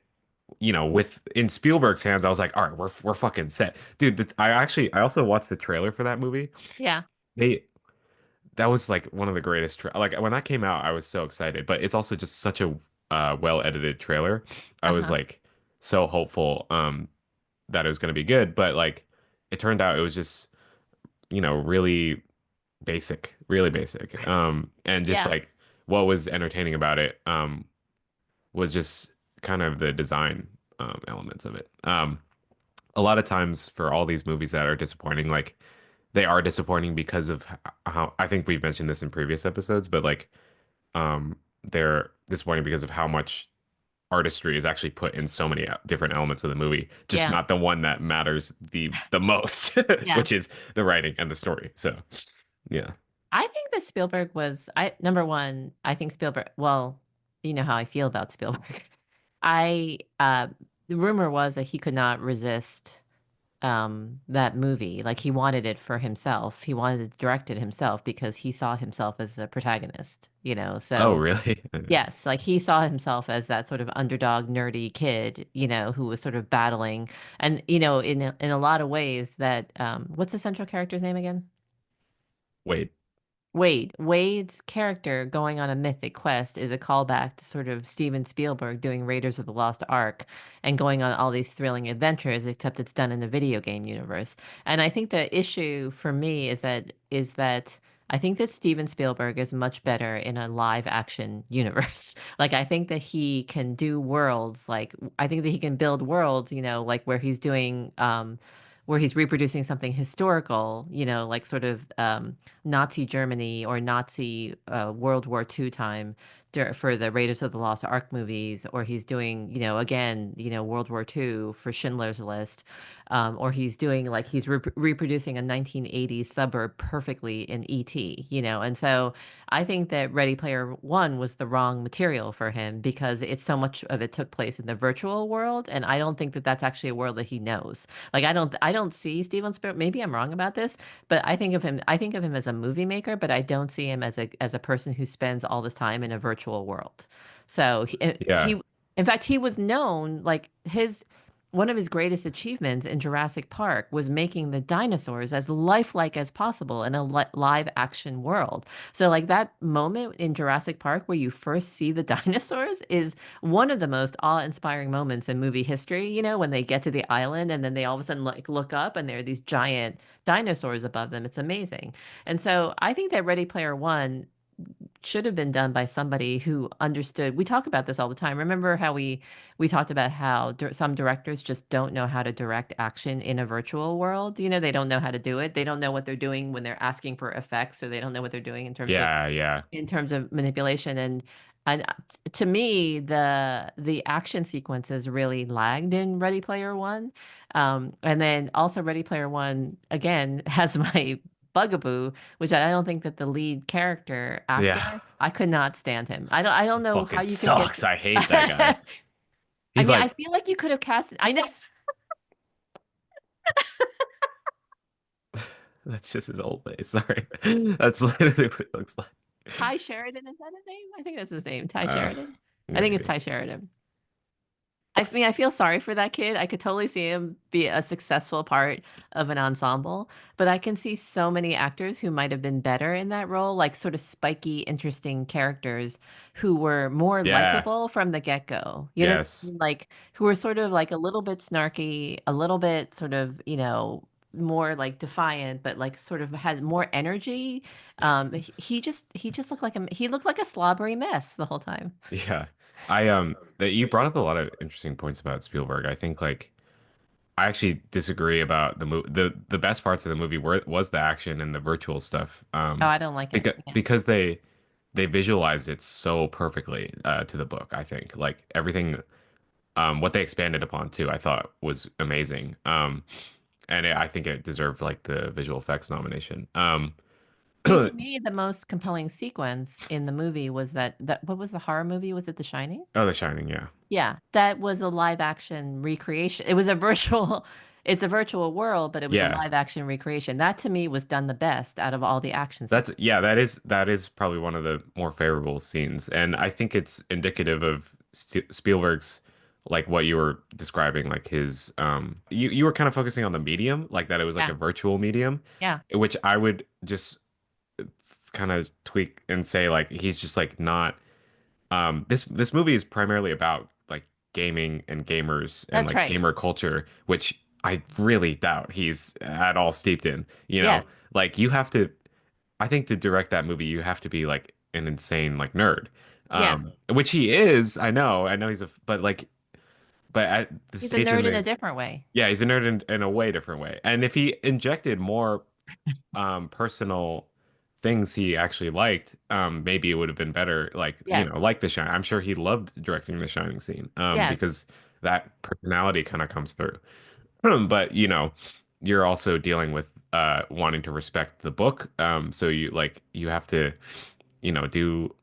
with in Spielberg's hands, I was like, all right, we're fucking set. Dude, I also watched the trailer for that movie. Yeah. They That was like one of the greatest like when that came out, I was so excited, but it's also just such a well edited trailer. I was Uh-huh. like so hopeful that it was going to be good, but like it turned out it was just, really basic. And just Yeah. like what was entertaining about it was just kind of the design elements of it. A lot of times for all these movies that are disappointing, like they are disappointing because of how I think we've mentioned this in previous episodes, but like they're disappointing because of how much artistry is actually put in so many different elements of the movie, just Yeah. not the one that matters the most, Yeah. which is the writing and the story. So yeah. I think that Spielberg was I number one, I think Spielberg, well, you know how I feel about Spielberg. I the rumor was that he could not resist that movie. Like he wanted it for himself. He wanted to direct it himself because he saw himself as a protagonist, you know. Oh, So really? yes, like he saw himself as that sort of underdog, nerdy kid, you know, who was sort of battling, and you know, in a lot of ways, that what's the central character's name again? Wait. Wade's character going on a mythic quest is a callback to sort of Steven Spielberg doing Raiders of the Lost Ark and going on all these thrilling adventures, except it's done in a video game universe. And I think the issue for me is that I think that Steven Spielberg is much better in a live action universe. Like I think that he can do worlds, like I think that he can build worlds, you know, like where he's reproducing something historical, you know, like sort of Nazi Germany or Nazi World War II time for the Raiders of the Lost Ark movies, or he's doing, you know, again, you know, World War II for Schindler's List, or he's doing like he's reproducing a 1980s suburb perfectly in E.T., you know, and so I think that Ready Player One was the wrong material for him because it's so much of it took place in the virtual world, and I don't think that that's actually a world that he knows. Like I don't see Steven Spielberg. Maybe I'm wrong about this, but I think of him as a movie maker, but I don't see him as a person who spends all this time in a virtual world. So Yeah. in fact, he was known like his one of his greatest achievements in Jurassic Park was making the dinosaurs as lifelike as possible in a live action world. So like that moment in Jurassic Park where you first see the dinosaurs is one of the most awe-inspiring moments in movie history, you know, when they get to the island and then they all of a sudden like look up and there are these giant dinosaurs above them. It's amazing. And so I think that Ready Player One should have been done by somebody who understood. We talk about this all the time. Remember how we talked about how some directors just don't know how to direct action in a virtual world. You know, they don't know how to do it. They don't know what they're doing when they're asking for effects, or they don't know what they're doing Yeah, yeah. in terms of manipulation. And to me, the action sequences really lagged in Ready Player One. And then also Ready Player One again has my bugaboo, which I don't think that the lead character Yeah. actor, I could not stand him. I don't know how Fucking you could get sucks. I hate that guy. I He's mean, I like, feel like you could have cast I know that's just his old face. Sorry. That's literally what it looks like. Ty Sheridan, is that his name? I think that's his name, Ty Uh, Sheridan. I think it's Maybe. Ty Sheridan. I mean, I feel sorry for that kid. I could totally see him be a successful part of an ensemble, but I can see so many actors who might have been better in that role, like sort of spiky, interesting characters who were more Yeah. likable from the get-go. You know what I Yes. mean? Like who were sort of like a little bit snarky, a little bit sort of, more like defiant, but like sort of had more energy. He just looked like he looked like a slobbery mess the whole time. Yeah. I that you brought up a lot of interesting points about Spielberg. I think like I actually disagree about the movie. The best parts of the movie was the action and the virtual stuff. Oh, I don't like it. Yeah. Because they visualized it so perfectly to the book, I think. Like everything what they expanded upon too, I thought was amazing. I think it deserved like the visual effects nomination. See, to me, the most compelling sequence in the movie was that what was the horror movie? Was it The Shining? Oh, The Shining, yeah. Yeah, that was a live action recreation. It was a virtual, it's a virtual world, but it was a Yeah. live action recreation. That to me was done the best out of all the action That's sequences. yeah, that is probably one of the more favorable scenes, and I think it's indicative of Spielberg's like what you were describing, like his you were kind of focusing on the medium, like that it was like Yeah, a virtual medium, yeah, which I would just kind of tweak and say like he's just like not this movie is primarily about like gaming and gamers and that's like right. gamer culture, which I really doubt he's at all steeped in, you know? Yes, Like you have to I think to direct that movie, you have to be like an insane like nerd, yeah. which he is. I know he's a, but like, but at the He's a stage in nerd in a the, different way. yeah, he's a nerd in a way different way. And if he injected more personal things he actually liked, maybe it would have been better. Like you Yes, know, like The Shining. I'm sure he loved directing the Shining scene, yes, because that personality kind of comes through. But you know, you're also dealing with wanting to respect the book. So you have to, you know, do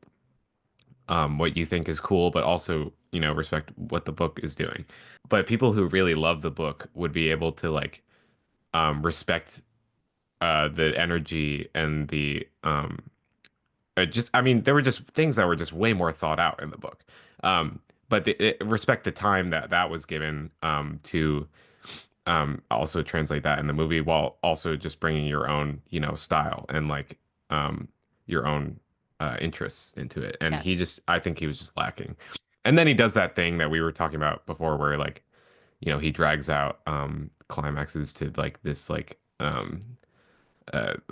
what you think is cool, but also, you know, respect what the book is doing. But people who really love the book would be able to like respect the energy and the just I mean, there were just things that were just way more thought out in the book. But respect the time that that was given to also translate that in the movie while also just bringing your own, you know, style and like your own interests into it. And yes. he just, I think he was just lacking. And then he does that thing that we were talking about before, where like, you know, he drags out climaxes to like this like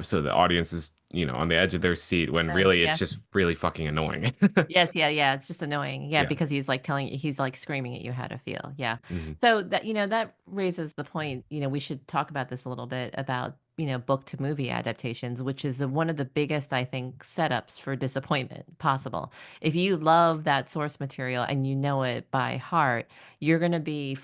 so the audience is, you know, on the edge of their seat when really it's Yes. just really fucking annoying. Yes, yeah, yeah. It's just annoying. Yeah, Yeah. because he's like screaming at you how to feel. Yeah. Hmm. So that, that raises the point, we should talk about this a little bit about, book to movie adaptations, which is one of the biggest, I think, setups for disappointment possible. If you love that source material and you know it by heart, you're going to be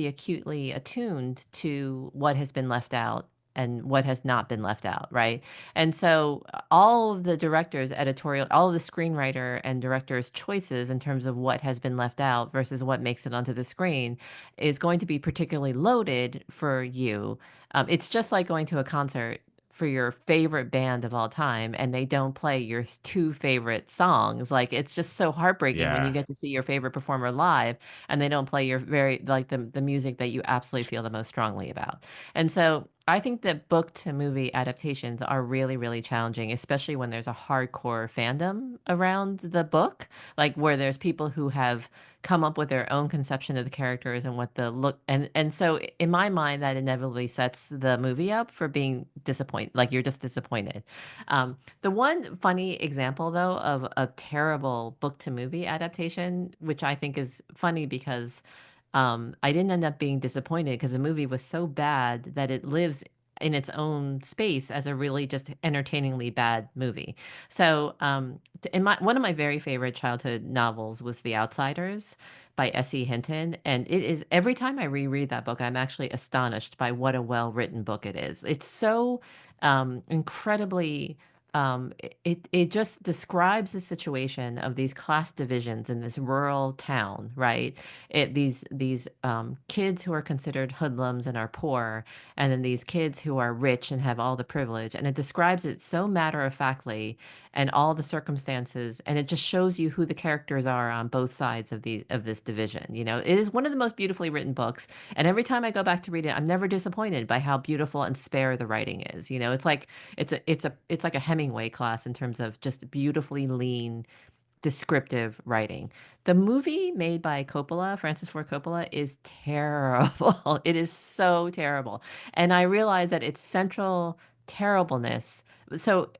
acutely attuned to what has been left out and what has not been left out, right? And so all of the directors editorial all of the screenwriter and director's choices in terms of what has been left out versus what makes it onto the screen is going to be particularly loaded for you. It's just like going to a concert for your favorite band of all time and they don't play your two favorite songs. Like it's just so heartbreaking when you Yeah. get to see your favorite performer live and they don't play your very like the music that you absolutely feel the most strongly about. And so I think that book to movie adaptations are really, really challenging, especially when there's a hardcore fandom around the book, like where there's people who have come up with their own conception of the characters and what the look and so in my mind that inevitably sets the movie up for being disappointed, like you're just disappointed. The one funny example though of a terrible book to movie adaptation, which I think is funny because I didn't end up being disappointed because the movie was so bad that it lives in its own space as a really just entertainingly bad movie. So, in my one of my very favorite childhood novels was The Outsiders by S.E. Hinton, and it is every time I reread that book, I'm actually astonished by what a well-written book it is. It's so incredibly it just describes the situation of these class divisions in this rural town, right? These kids who are considered hoodlums and are poor, and then these kids who are rich and have all the privilege, and it describes it so matter of factly and all the circumstances, and it just shows you who the characters are on both sides of the of this division. You know, it is one of the most beautifully written books, and every time I go back to read it, I'm never disappointed by how beautiful and spare the writing is. You know, it's like a Hemingway class in terms of just beautifully lean, descriptive writing. The movie made by Coppola, Francis Ford Coppola, is terrible. It is so terrible. And I realize that its central terribleness, so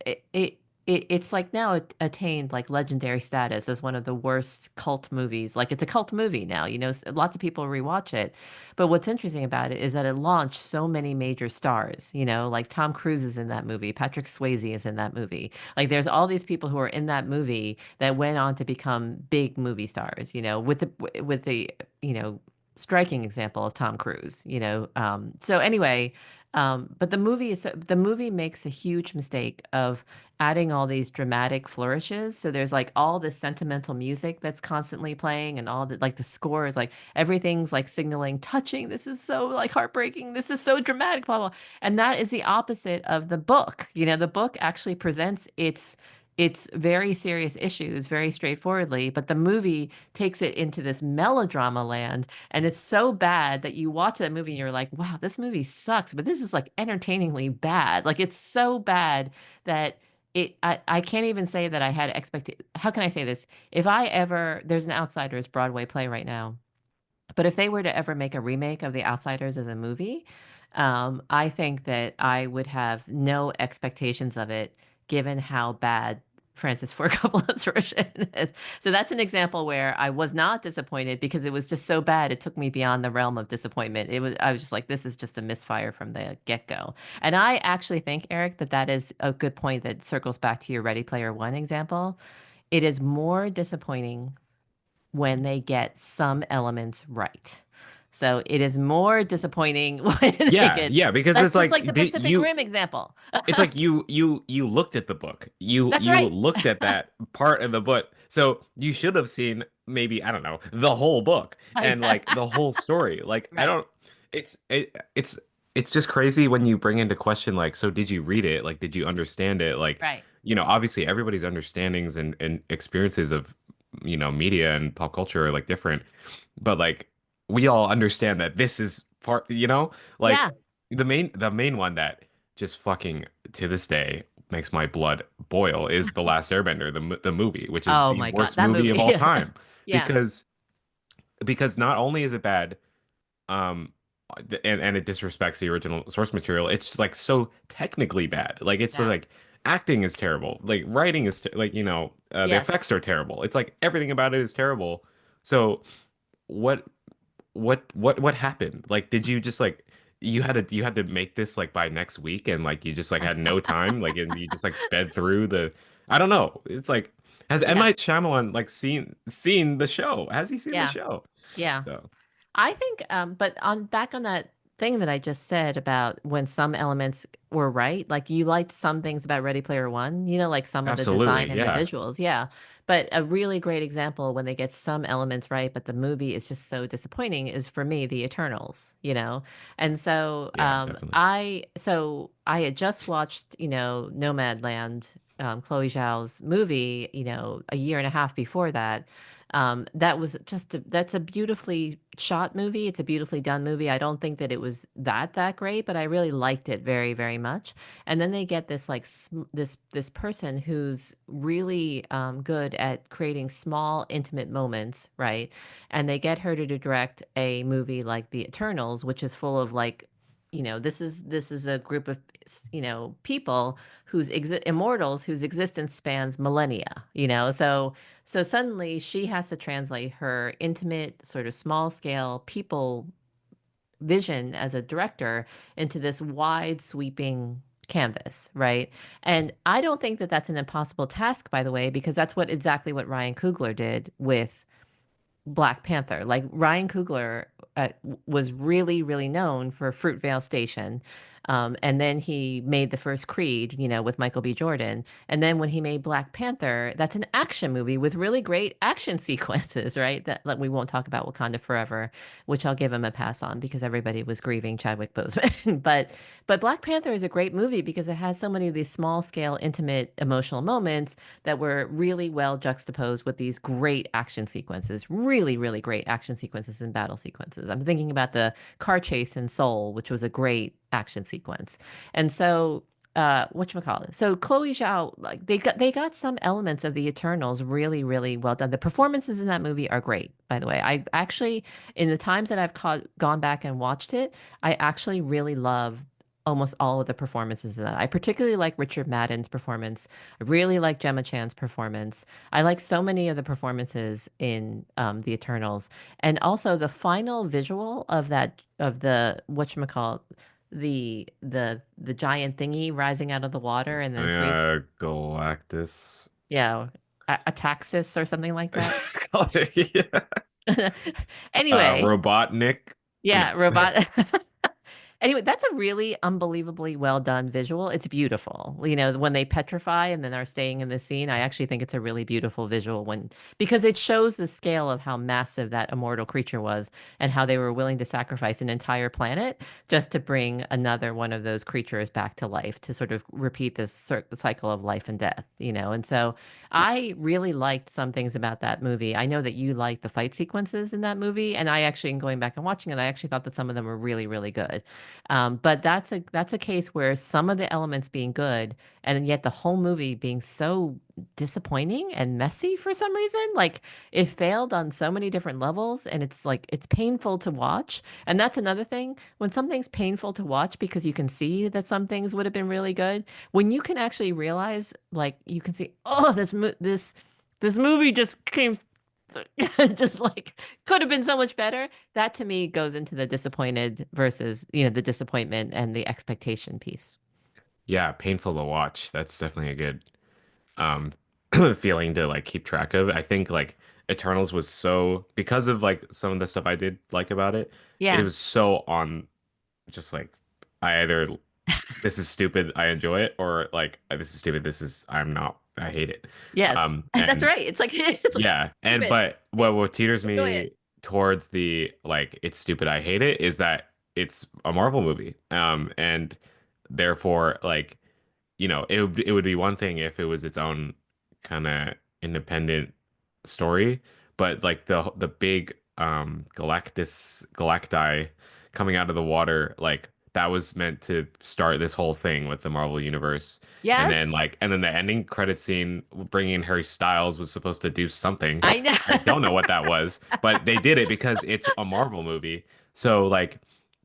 it's like now attained like legendary status as one of the worst cult movies. Like it's a cult movie now, you know, lots of people rewatch it. But what's interesting about it is that it launched so many major stars, you know, like Tom Cruise is in that movie, Patrick Swayze is in that movie. Like there's all these people who are in that movie that went on to become big movie stars, you know, with the you know, striking example of Tom Cruise, you know. So anyway, but the movie makes a huge mistake of adding all these dramatic flourishes. So there's like all this sentimental music that's constantly playing, and all the like the score is like everything's like signaling touching. This is so like heartbreaking. This is so dramatic, blah blah. And that is the opposite of the book. You know, the book actually presents its very serious issues very straightforwardly, but the movie takes it into this melodrama land, and it's so bad that you watch that movie and you're like, wow, this movie sucks, but this is like entertainingly bad. Like it's so bad that I can't even say that I had how can I say this? If I ever there's an Outsiders Broadway play right now, but if they were to ever make a remake of The Outsiders as a movie, I think that I would have no expectations of it, given how bad Francis Ford Coppola's version is. So that's an example where I was not disappointed because it was just so bad. It took me beyond the realm of disappointment. I was just like, this is just a misfire from the get-go. And I actually think, Eric, that that is a good point that circles back to your Ready Player One example. It is more disappointing when they get some elements right. So it is more disappointing when they Yeah, get. yeah, because That's just like the Pacific you Rim example. it's like you looked at the book. That's You right. looked at that part of the book. So you should have seen maybe, I don't know, the whole book and like the whole story. Like I Right. don't it's it's just crazy when you bring into question like, so did you read it? Like did you understand it? Like, Right. obviously everybody's understandings and experiences of, media and pop culture are like different. But like we all understand that this is part, like Yeah. the main one that just fucking to this day makes my blood boil is The Last Airbender, the movie, which is Oh the my God, worst that movie of movie. all Yeah. time Yeah. because not only is it bad, um and it disrespects the original source material, it's just like so technically bad. Like it's Yeah. like acting is terrible, like writing is like, the Yes. effects are terrible. It's like everything about it is terrible. So what what happened? Like, did you just like you had to make this like by next week and like you just like had no time, like and you just like sped through the I don't know. It's like has M. Yeah. Night Shyamalan like seen the show? Has he seen the Yeah. show? Yeah. So I think, but on back on that thing that I just said about when some elements were right, like you liked some things about Ready Player One, you know, like some of the design absolutely, and the yeah. visuals, yeah. But a really great example when they get some elements right, but the movie is just so disappointing is for me The Eternals, you know. And so, Yeah, definitely. I had just watched, you know, Nomadland, Chloe Zhao's movie, you know, a year and a half before that. That was that's a beautifully shot movie. It's a beautifully done movie. I don't think that it was that great, but I really liked it very, very much. And then they get this like this person who's really good at creating small, intimate moments, right? And they get her to direct a movie like The Eternals, which is full of like, you know, this is a group of you know people immortals whose existence spans millennia, you know. So suddenly she has to translate her intimate, sort of small scale people vision as a director into this wide sweeping canvas, right? And I don't think that that's an impossible task, by the way, because that's exactly what Ryan Coogler did with Black Panther. Like Ryan Coogler was really, really known for Fruitvale Station. And then he made the first Creed, with Michael B. Jordan. And then when he made Black Panther, that's an action movie with really great action sequences, right? That we won't talk about Wakanda Forever, which I'll give him a pass on because everybody was grieving Chadwick Boseman. But Black Panther is a great movie because it has so many of these small scale, intimate, emotional moments that were really well juxtaposed with these great action sequences, really, really great action sequences and battle sequences. I'm thinking about the car chase in Seoul, which was a great action sequence. And so whatchamacallit. So Chloe Zhao, like they got some elements of the Eternals really, really well done. The performances in that movie are great, by the way. I actually, in the times that gone back and watched it, I actually really love almost all of the performances in that. I particularly like Richard Madden's performance. I really like Gemma Chan's performance. I like so many of the performances in the Eternals, and also the final visual of the whatchamacallit, the giant thingy rising out of the water and then freeze. Galactus. Yeah, Ataxis or something like that. Yeah. Anyway, Robotnik. No. yeah, robot. Anyway, that's a really unbelievably well done visual. It's beautiful. When they petrify and then are staying in the scene, I actually think it's a really beautiful visual because it shows the scale of how massive that immortal creature was and how they were willing to sacrifice an entire planet just to bring another one of those creatures back to life to sort of repeat this cycle of life and death. And so I really liked some things about that movie. I know that you liked the fight sequences in that movie, and I actually, in going back and watching it, I actually thought that some of them were really, really good. But that's a case where some of the elements being good, and yet the whole movie being so disappointing and messy for some reason. Like it failed on so many different levels, and it's painful to watch. And that's another thing. When something's painful to watch because you can see that some things would have been really good, when you can actually realize, like you can see, oh, this movie just came just like could have been so much better. That to me goes into the disappointed versus, the disappointment and the expectation piece. Yeah, painful to watch. That's definitely a good um feeling to like keep track of. I think like Eternals was so because of like some of the stuff I did like about it, it Yeah. was so on just like I either this is stupid, I enjoy it, or like this is stupid, I'm not, I hate it. Yes. That's And right. It's like it's like yeah, and stupid. but what teeters Enjoy it. me towards the like it's stupid, I hate it is that it's a Marvel movie. And therefore like it would be one thing if it was its own kind of independent story, but like the big Galacti coming out of the water, like that was meant to start this whole thing with the Marvel universe. Yes. And then the ending credit scene bringing in Harry Styles was supposed to do something. I I don't know. know what that was, but they did it because it's a Marvel movie. So like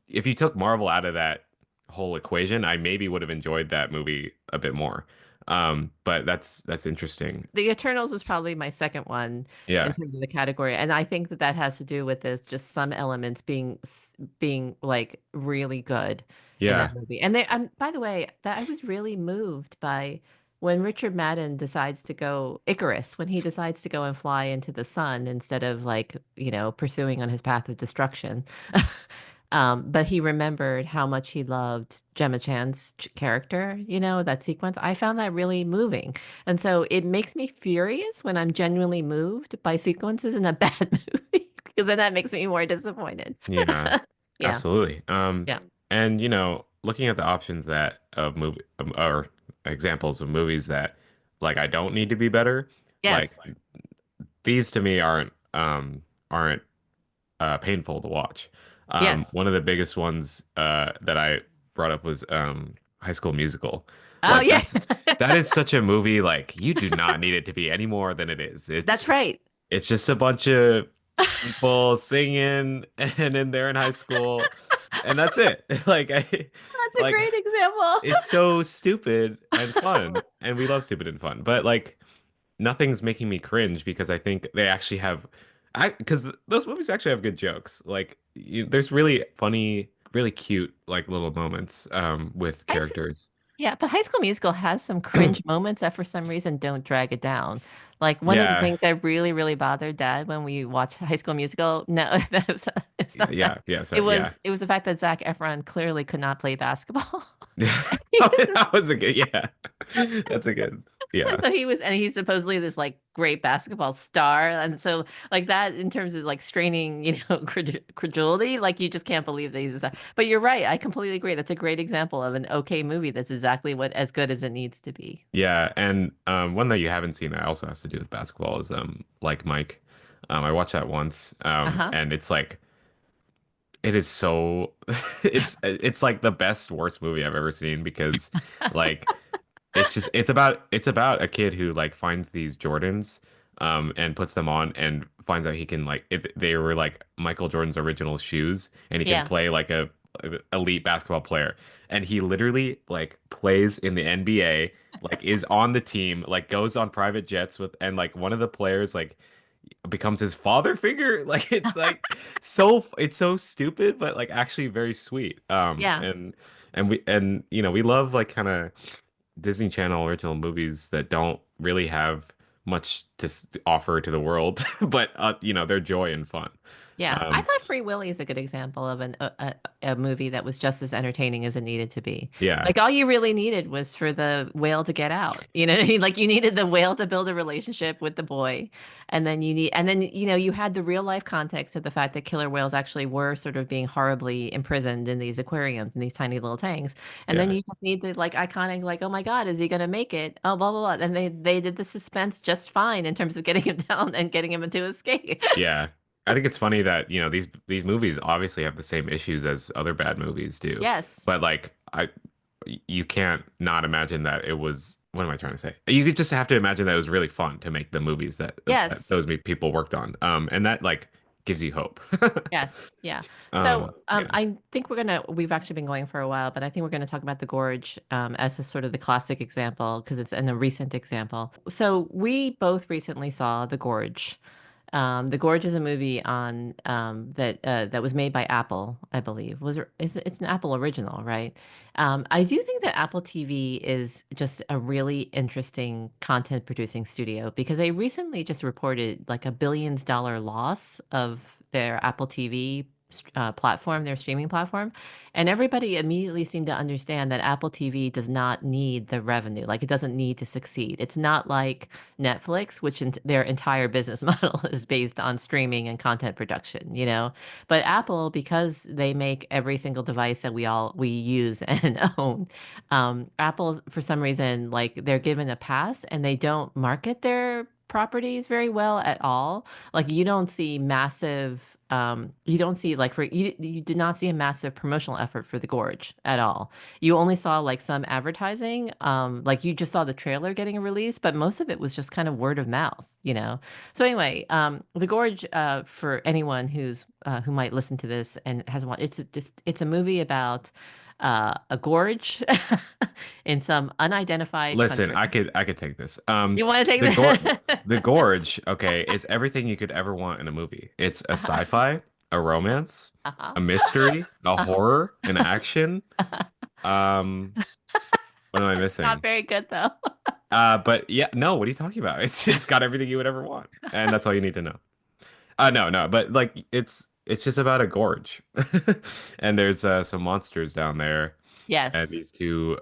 if you took Marvel out of that whole equation, I maybe would have enjoyed that movie a bit more. But that's interesting. The Eternals was probably my second one in Yeah. terms of the category, and I think that that has to do with this just some elements being like really good in that Yeah. movie. And by the way, that I was really moved by when Richard Madden decides to go Icarus, when he decides to go and fly into the sun instead of like, pursuing on his path of destruction. But he remembered how much he loved Gemma Chan's character, that sequence. I found that really moving. And so it makes me furious when I'm genuinely moved by sequences in a bad movie, because then that makes me more disappointed. Yeah. Yeah. Absolutely. Yeah. And looking at the options that of movie or examples of movies that like I don't need to be better, like Yes. these to me aren't painful to watch. Yes. One of the biggest ones that I brought up was High School Musical. Oh, Like yeah. that is such a movie like you do not need it to be any more than it is. That's right. It's just a bunch of people singing and in there in high school and that's it. That's a Like great example. it's so stupid and fun and we love stupid and fun. But like nothing's making me cringe because I think they actually have because those movies actually have good jokes. Like there's really funny, really cute like little moments with High characters. Yeah, but High School Musical has some cringe moments that for some reason don't drag it down. Like one of the Yeah. things that really, really bothered Dad when we watched High School Musical, no, that was, it's not that. Yeah. Yeah. It Sorry. Yeah. was it was the fact that Zac Efron clearly could not play basketball. Yeah. He was That was a good. Yeah. That's a good. Yeah. so he was, and he's supposedly this like great basketball star, and so like that in terms of like straining, credulity, like you just can't believe that he's a star. But you're right, I completely agree. That's a great example of an okay movie that's exactly what as good as it needs to be. Yeah. And one that you haven't seen that also has to do with basketball is like Mike. I watched that once. Uh-huh. And it's like it is so it's like the best worst movie I've ever seen because like it's about a kid who like finds these Jordans and puts them on and finds out he can like they were like Michael Jordan's original shoes and he can Yeah. play like a elite basketball player and he literally like plays in the NBA like is on the team like goes on private jets with and like one of the players like becomes his father figure like it's so stupid but like actually very sweet Yeah. and we love like kind of Disney Channel original movies that don't really have much to offer to the world, but they're joy and fun. Yeah, I Um, thought Free Willy is a good example of a movie that was just as entertaining as it needed to be. yeah, Like all you really needed was for the whale to get out. You know what I mean? Like you needed the whale to build a relationship with the boy, and then you had the real life context of the fact that killer whales actually were sort of being horribly imprisoned in these aquariums in these tiny little tanks. And then yeah, you just need the like iconic like, oh my God, is he gonna make it? Oh, blah blah blah. And they did the suspense just fine in terms of getting him down and getting him to escape. yeah. I think it's funny that, these movies obviously have the same issues as other bad movies do. Yes. But like you can't not imagine that it was what am I trying to say? You could just have to imagine that it was really fun to make the movies that Yes. those people worked on. And that like gives you hope. Yes. Yeah. So Yeah. I think we've actually been going for a while, but I think we're gonna talk about the gorge as a sort of the classic example because it's in a recent example. So we both recently saw The Gorge. The Gorge is a movie on that was made by Apple, I believe. It's an Apple original, right? I do think that Apple TV is just a really interesting content producing studio because they recently just reported like a billions-dollar loss of their Apple TV platform, their streaming platform. And everybody immediately seemed to understand that Apple TV does not need the revenue. Like it doesn't need to succeed. It's not like Netflix, which their entire business model is based on streaming and content production, you know? But Apple, because they make every single device that we use and own, Apple, for some reason, like they're given a pass and they don't market their properties very well at all. Like you don't see like you did not see a massive promotional effort for the Gorge at all. You only saw like some advertising, like you just saw the trailer getting a release, but most of it was just kind of word of mouth, you know. So anyway, the Gorge, for anyone who might listen to this and hasn't watched, it's a movie about a gorge in some unidentified Listen, country. I could take this. You want to take The Gor the the Gorge, okay, is everything you could ever want in a movie. It's a sci-fi, a romance, uh-huh. a mystery, a Uh-huh. horror, an action. Um, what am I Not missing? very good though. But yeah, no, what are you talking about? It's got everything you would ever want, and that's all you need to know. No, no, but like it's just about a gorge, and there's some monsters down there, and Yes. these two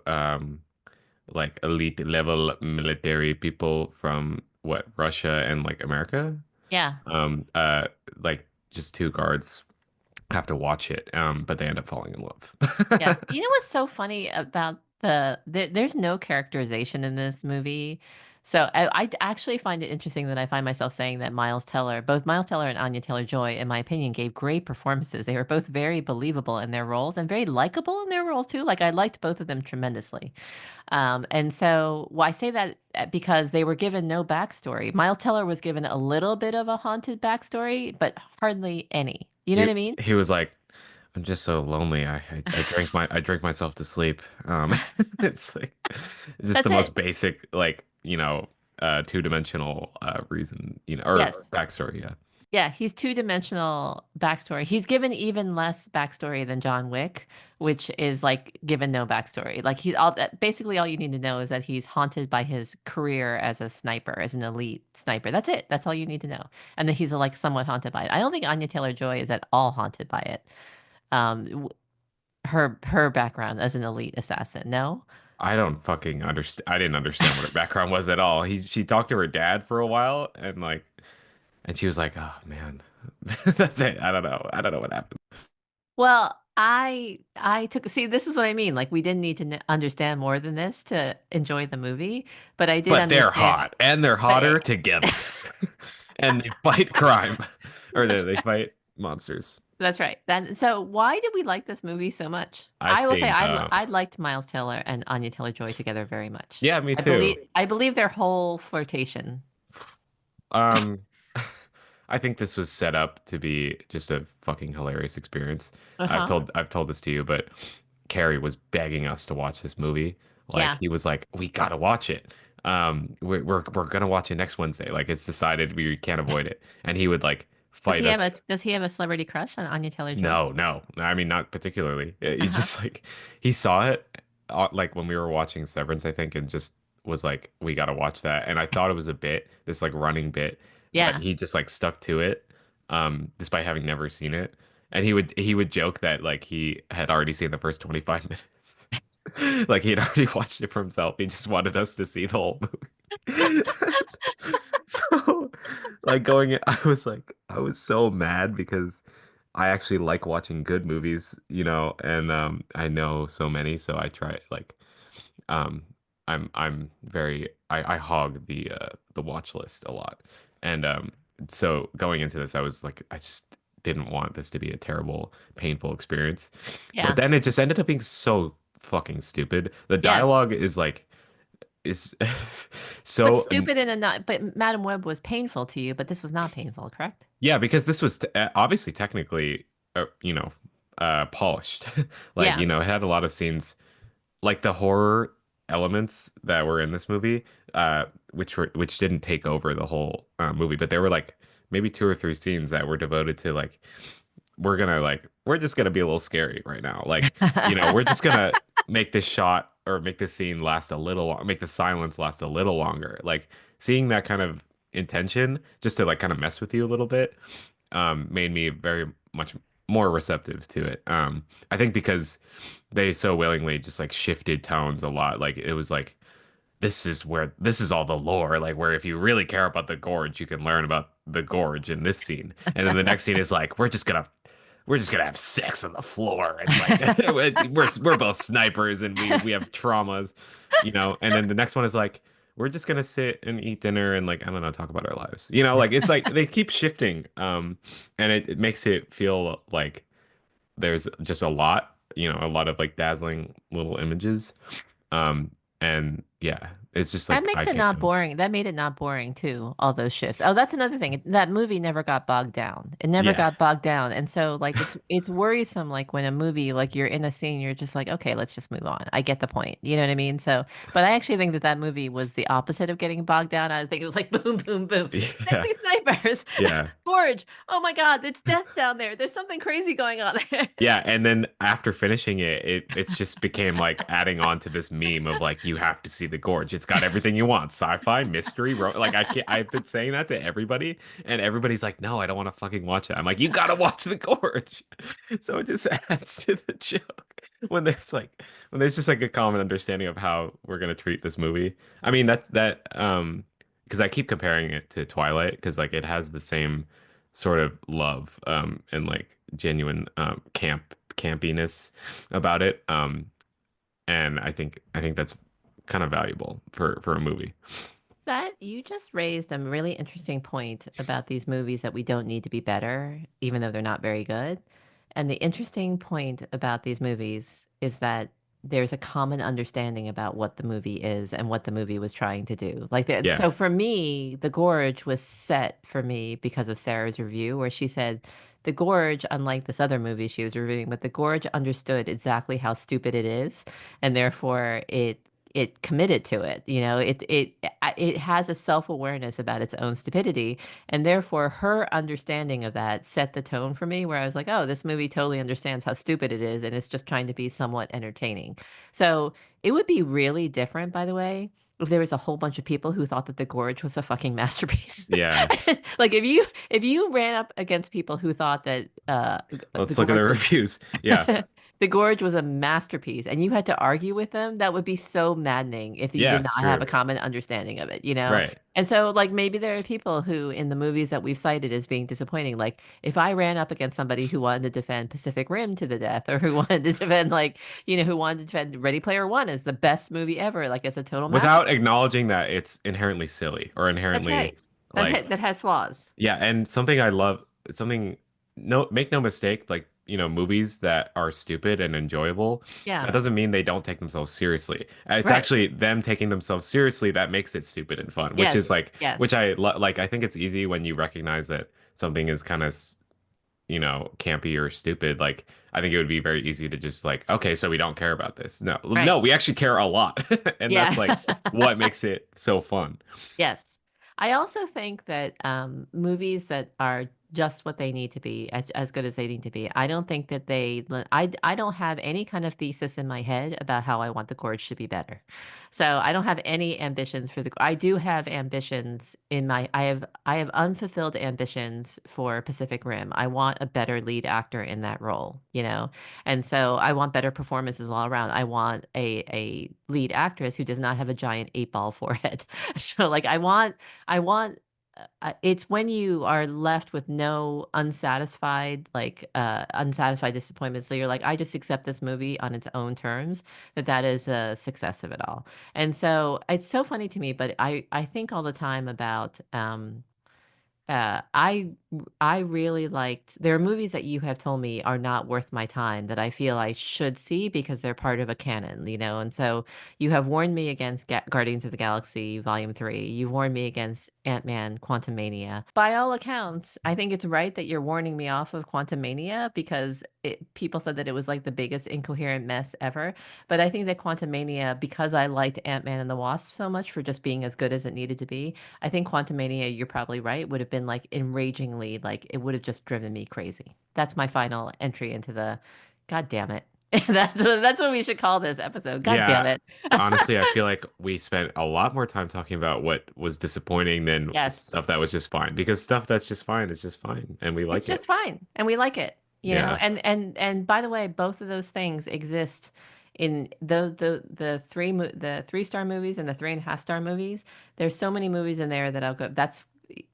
like elite level military people from what Russia and like America. Yeah. Um uh like just two guards have to watch it but they end up falling in Yes. love. You know what's so funny about there's no characterization in this movie. So I actually find it interesting that I find myself saying that both Miles Teller and Anya Taylor-Joy, in my opinion, gave great performances. They were both very believable in their roles and very likable in their roles too. Like I liked both of them tremendously. And so I say that because they were given no backstory. Miles Teller was given a little bit of a haunted backstory, but hardly any. You know he what I mean? he was like, I'm just so lonely. I drank myself to sleep. It's like it's just the That's most it. basic like two-dimensional reason, or Yes. backstory, yeah. Yeah, he's two-dimensional backstory. He's given even less backstory than John Wick, which is like given no backstory. Like he all that basically all you need to know is that he's haunted by his career as a sniper, as an elite sniper. That's it. That's all you need to know. And that he's like somewhat haunted by it. I don't think Anya Taylor-Joy is at all haunted by it. Her background as an elite assassin. No? I don't fucking understand. I didn't understand what her background was at all. She talked to her dad for a while and like, and she was like, "Oh man, that's it. I don't know. I don't know what happened." Well, I took see this is what I mean. Like we didn't need to understand more than this to enjoy the movie, but I did But they're understand. hot, and they're But hotter together, and they fight crime, or that's they right. fight monsters. That's right. Then so why did we like this movie so much? I I will say think, I liked Miles Teller and Anya Taylor-Joy together very much. yeah, me too. I believe their whole flirtation. Um, I think this was set up to be just a fucking hilarious experience. Uh-huh. I've told this to you, but Carrie was begging us to watch this movie. Like Yeah. he was like, "We gotta watch it. We're gonna watch it next Wednesday. Like it's decided. We can't avoid it." And he would like fight us. Does he have a celebrity crush on Anya Taylor-Joy? No, no. I mean, not particularly. He Uh-huh. just like he saw it like when we were watching Severance, I think, and just was like, "We gotta watch that." And I thought it was a bit, this like running bit, but Yeah. he just like stuck to it, despite having never seen it. And he would joke that like he had already seen the first 25 minutes. Like he had already watched it for himself. He just wanted us to see the whole movie. So, like going in, I was so mad because I actually like watching good movies, you know, and I know so many, so I try like um I'm very I hog the watch list a lot. And so going into this I was like I just didn't want this to be a terrible, painful experience. But Yeah. then it just ended up being so fucking stupid. The Yes. dialogue is like is But so stupid in a not, but Madam Web was painful to you, but this was not painful, correct? yeah, because this was obviously technically you know polished. Like, Yeah. you know, it had a lot of scenes like the horror elements that were in this movie, which didn't take over the whole movie, but there were like maybe two or three scenes that were devoted to like we're just gonna be a little scary right now. Like, you know, we're just gonna make this shot or make this scene last a little make the silence last a little longer. Like seeing that kind of intention just to like kind of mess with you a little bit made me very much more receptive to it. I think because they so willingly just like shifted tones a lot. Like it was like this is all the lore, like where if you really care about the gorge, you can learn about the gorge in this scene. And then the next scene is like we're just gonna have sex on the floor and like we're both snipers and we have traumas, you know. And then the next one is like we're just gonna sit and eat dinner and like I don't know, talk about our lives, you know. Like it's like they keep shifting, and it makes it feel like there's just a lot, you know, a lot of like dazzling little images, and yeah, it's just That like makes I it can't not do it. boring. That made it not boring too, all those shifts. Oh, that's another thing. That movie never got bogged down. It never Yeah. got bogged down. And so like it's worrisome like when a movie like you're in a scene you're just like, okay, let's just move on. I get the point. You know what I mean? So, but I actually think that that movie was the opposite of getting bogged down. I think it was like boom boom boom. Yeah. Sexy snipers. Yeah. Gorge. Oh my God, it's death down there. There's something crazy going on there. Yeah, and then after finishing it, it's just became like adding on to this meme of like you have to see the gorge. It's got everything you want. Sci-fi, mystery, like I can't I've been saying that to everybody and everybody's like, "No, I don't want to fucking watch it." I'm like, "You gotta watch the gorge." So it just adds to the joke when there's just like a common understanding of how we're gonna treat this movie. I mean, that's that because I keep comparing it to Twilight because like it has the same sort of love and like genuine campiness about it. And I think that's kind of valuable for a movie. That you just raised a really interesting point about these movies that we don't need to be better, even though they're not very good. And the interesting point about these movies is that there's a common understanding about what the movie is and what the movie was trying to do. Like, Yeah. so for me, The Gorge was set for me because of Sarah's review, where she said, The Gorge, unlike this other movie she was reviewing, but The Gorge understood exactly how stupid it is, and therefore it committed to it. It has a self-awareness about its own stupidity, and therefore her understanding of that set the tone for me, where I was like, oh, this movie totally understands how stupid it is, and it's just trying to be somewhat entertaining. So it would be really different, by the way, if there was a whole bunch of people who thought that The Gorge was a fucking masterpiece. Yeah. Like if you ran up against people who thought that The Let's look at the Gorge was reviews. Yeah. The Gorge was a masterpiece, and you had to argue with them, that would be so maddening if you Yeah, did it's not have true. a common understanding of it. Right. And so, like, maybe there are people who, in the movies that we've cited as being disappointing, like, if I ran up against somebody who wanted to defend Pacific Rim to the death, or who wanted to defend, like, who wanted to defend Ready Player One as the best movie ever, like, as a total Without masterpiece. acknowledging that it's inherently silly or That's inherently right. like That had flaws. yeah, and something I love, something no make no mistake, like, movies that are stupid and enjoyable, Yeah. that doesn't mean they don't take themselves seriously. It's Right. actually them taking themselves seriously that makes it stupid and fun, which is Yes. like Yes. which like I think it's easy when you recognize that something is kind of campy or stupid. Like I think it would be very easy to just like, okay, so we don't care about this. No, Right. no, we actually care a lot. And that's Yeah. like what makes it so fun. Yes. I also think that movies that are just what they need to be, as good as they need to be, I don't think that I don't have any kind of thesis in my head about how I want The Gorge to be better. So I don't have any ambitions for I do have ambitions I have unfulfilled ambitions for Pacific Rim. I want a better lead actor in that role. And so I want better performances all around. I want a lead actress who does not have a giant 8-ball forehead. So like I want it's when you are left with no unsatisfied disappointment. So you're like, I just accept this movie on its own terms, that is a success of it all. And so it's so funny to me, but I think all the time about uh, I I really liked there are movies that you have told me are not worth my time that I feel I should see because they're part of a canon. And so you have warned me against Guardians of the Galaxy Volume 3. You've warned me against Ant-Man Quantumania. By all accounts, I think it's right that you're warning me off of Quantumania because people said that it was like the biggest incoherent mess ever. But I think that Quantumania, because I liked Ant-Man and the Wasp so much for just being as good as it needed to be, I think Quantumania, you're probably right, would have been like enragingly, like it would have just driven me crazy. That's my final entry into the, God damn it. That's what we should call this episode. God damn Yeah, it. honestly, I feel like we spent a lot more time talking about what was disappointing than Yes. stuff that was just fine, because stuff that's just fine is just fine and we It's like it. just fine. And we like it, Yeah. and by the way, both of those things exist in the the 3-star movies and the 3.5-star movies. There's so many movies in there that I'll go, that's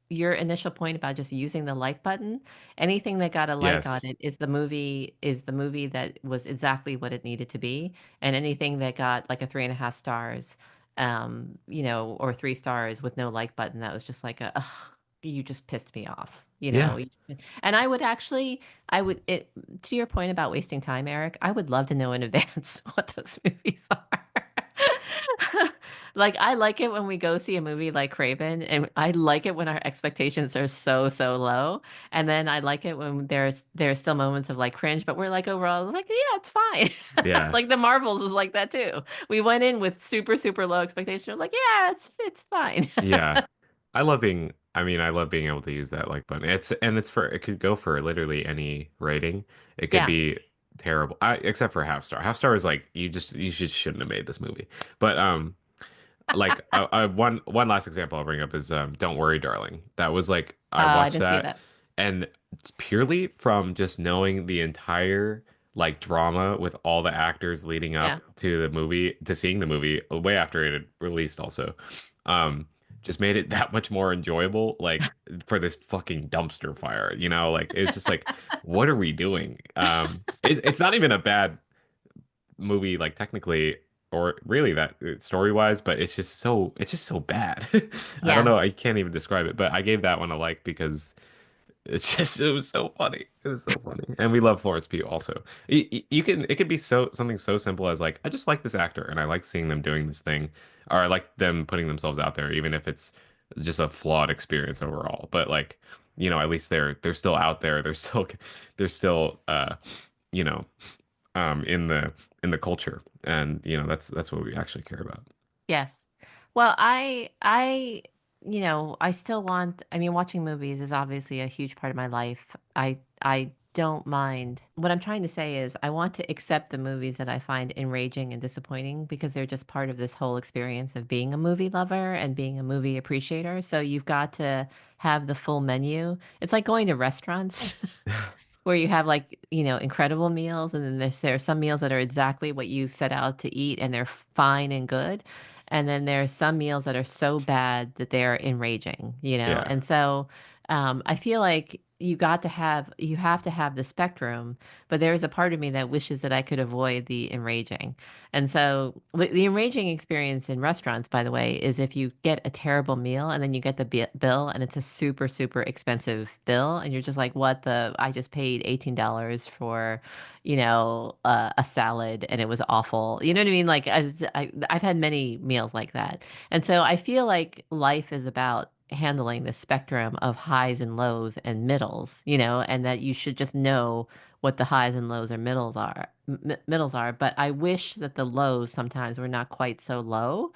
your initial point about just using the like button. Anything that got a like on Yes. it is the movie that was exactly what it needed to be. And anything that got like a 3.5 stars, or 3 stars with no like button, that was just like ugh, you just pissed me off. Yeah. And to your point about wasting time, Eric, I would love to know in advance what those movies are. Like, I like it when we go see a movie like Craven, and I like it when our expectations are so, so low. And then I like it when there's still moments of like cringe, but we're like overall like, yeah, it's fine. Yeah. Like the Marvels was like that too. We went in with super, super low expectations. We're like, yeah, it's fine. Yeah. I love being able to use that like button. It could go for literally any rating. It could Yeah. be terrible. Except for half star. Half star is like you just shouldn't have made this movie. But like one last example I'll bring up is Don't Worry, Darling. That was like I I watched didn't see that, that. and it's purely from just knowing the entire like drama with all the actors leading Yeah. up to the movie, to seeing the movie way after it had released also. Um just made it that much more enjoyable, like for this fucking dumpster fire, like it's just like, what are we doing? It's not even a bad movie, like technically, or really that story wise, but it's just so bad. I don't Yeah. know, I can't even describe it, but I gave that one a like because it was so funny. It was so funny, and we love Florence Pugh also. It could be something so simple as like, I just like this actor and I like seeing them doing this thing, or I like them putting themselves out there, even if it's just a flawed experience overall. But like, at least they're still out there. They're still you know in the culture, and that's what we actually care about. Yes. Well, I still want, I mean, watching movies is obviously a huge part of my life. I don't mind. What I'm trying to say is I want to accept the movies that I find enraging and disappointing because they're just part of this whole experience of being a movie lover and being a movie appreciator. So you've got to have the full menu. It's like going to restaurants. Where you have like, incredible meals, and then there are some meals that are exactly what you set out to eat and they're fine and good. And then there are some meals that are so bad that they're enraging. Yeah. And so I feel like you have to have the spectrum, but there is a part of me that wishes that I could avoid the enraging. And so the enraging experience in restaurants, by the way, is if you get a terrible meal and then you get the bill and it's a super, super expensive bill. And you're just like, I just paid $18 for, a salad and it was awful. You know what I mean? Like I've had many meals like that. And so I feel like life is about handling the spectrum of highs and lows and middles, and that you should just know what the highs and lows or middles are. But I wish that the lows sometimes were not quite so low,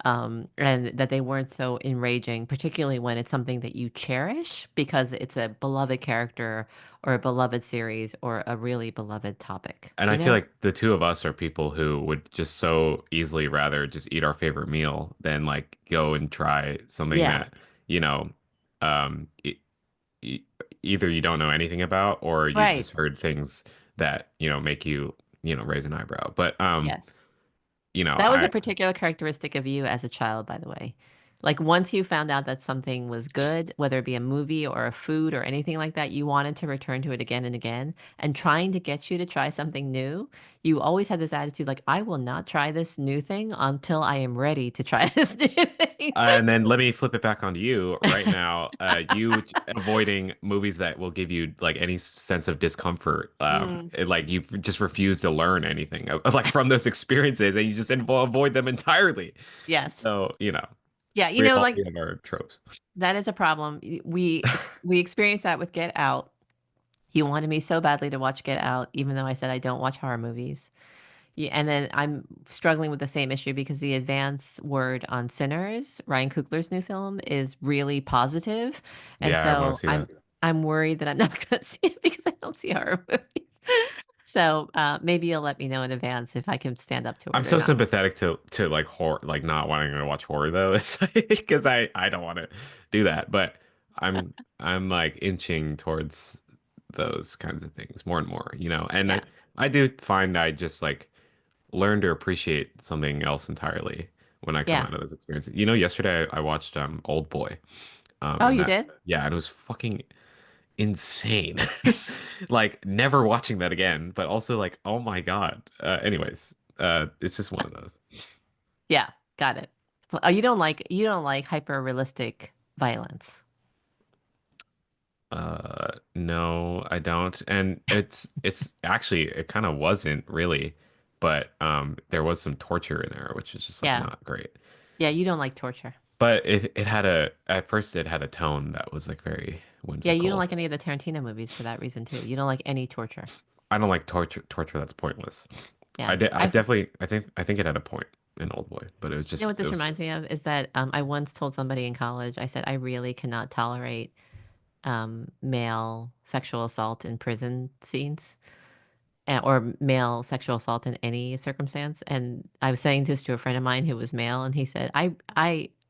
and that they weren't so enraging, particularly when it's something that you cherish because it's a beloved character or a beloved series or a really beloved topic, And you I feel know? like the two of us are people who would just so easily rather just eat our favorite meal than like go and try something Yeah, that, you know, e e either you don't know anything about or you've right. just heard things that, make you, raise an eyebrow. But Yes. That was a I particular characteristic of you as a child, by the way. Like once you found out that something was good, whether it be a movie or a food or anything like that, you wanted to return to it again and again. And trying to get you to try something new, you always had this attitude like, I will not try this new thing until I am ready to try this new thing. And then let me flip it back onto you right now. You avoiding movies that will give you like any sense of discomfort. Mm, Like you just refuse to learn anything like from those experiences, and you just avoid them entirely. yes. So, Yeah, we like have our tropes. that is a problem. We experienced that with Get Out. You wanted me so badly to watch Get Out, even though I said I don't watch horror movies. Yeah, and then I'm struggling with the same issue because the advance word on Sinners, Ryan Coogler's new film, is really positive, and Yeah, I want to so see I'm that. I'm worried that I'm not going to see it because I don't see horror movies. So maybe you'll let me know in advance if I can stand up to I'm it or so not. sympathetic to like horror, like not wanting to watch horror though. It's like because I don't want to do that, but I'm like inching towards those kinds of things more and more, And I Yeah, I do find I just like learn to appreciate something else entirely when I come yeah. out of those experiences. Yesterday I watched Old Boy, Oh, and you that did? yeah, and it was fucking insane. Like never watching that again, but also like, oh my God. Anyways, it's just one of those. Yeah, got it. Oh, you don't like hyper realistic violence. No, I don't. And it's actually it kind of wasn't really, but there was some torture in there, which is just like Yeah, not great. yeah. You don't like torture. But it had a at first it had a tone that was like very Yeah, you don't whimsical. like any of the Tarantino movies for that reason too. You don't like any torture. I don't like torture that's pointless. Yeah, I definitely I think it had a point in Old Boy, but it was you know just what it this was reminds me of is that I once told somebody in college, I said, I really cannot tolerate male sexual assault in prison scenes or male sexual assault in any circumstance. And I was saying this to a friend of mine who was male, and he said,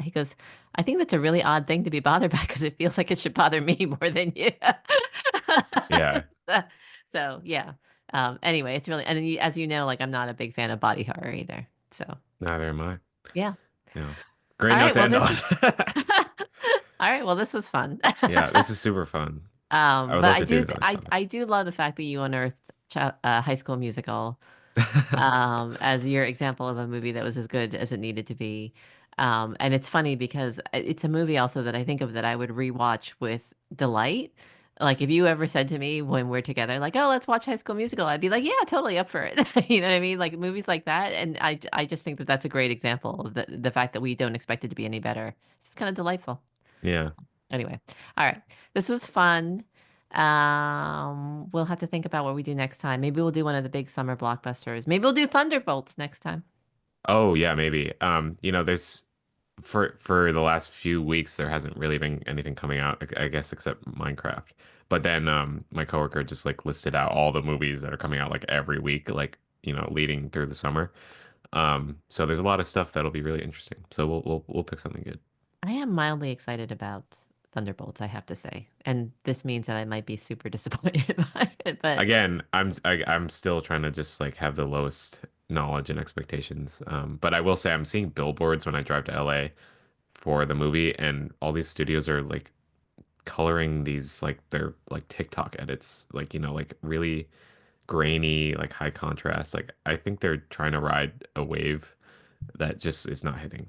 he goes, I think that's a really odd thing to be bothered by because it feels like it should bother me more than you. yeah, So, so, yeah. Anyway, it's really, and then as you know, like I'm not a big fan of body horror either. So, neither am I. yeah. Yeah. Great All note right. to Well, end this on. was all right. Well, this was fun. Yeah, this is super fun. I would But love I to do do, another I topic. do love the fact that you unearthed High School Musical as your example of a movie that was as good as it needed to be. And it's funny because it's a movie also that I think of that I would rewatch with delight. Like if you ever said to me when we're together, like, "Oh, let's watch High School Musical," I'd be like, "Yeah, totally up for it." You know what I mean? Like movies like that, and I just think that that's a great example of the fact that we don't expect it to be any better. It's just kind of delightful. Yeah. Anyway, all right, this was fun. We'll have to think about what we do next time. Maybe we'll do one of the big summer blockbusters. Maybe we'll do Thunderbolts next time. Oh yeah, maybe. There's for the last few weeks there hasn't really been anything coming out, I guess, except Minecraft. But then my coworker just like listed out all the movies that are coming out like every week, like, leading through the summer. So there's a lot of stuff that'll be really interesting. So we'll pick something good. I am mildly excited about Thunderbolts, I have to say. And this means that I might be super disappointed by it, but Again, I'm still trying to just like have the lowest knowledge and expectations. But I will say I'm seeing billboards when I drive to LA for the movie, and all these studios are like coloring these like they're like TikTok edits, like like really grainy, like high contrast. Like I think they're trying to ride a wave that just is not hitting.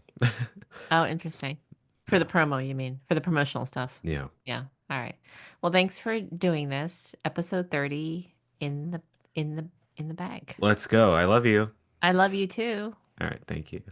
oh, interesting. For the Yeah. promo, you mean? For the promotional stuff. Yeah. Yeah. All right. Well, thanks for doing this. Episode 30 in the in the in the bag. Let's go. I love you. I love you too. All right, thank you.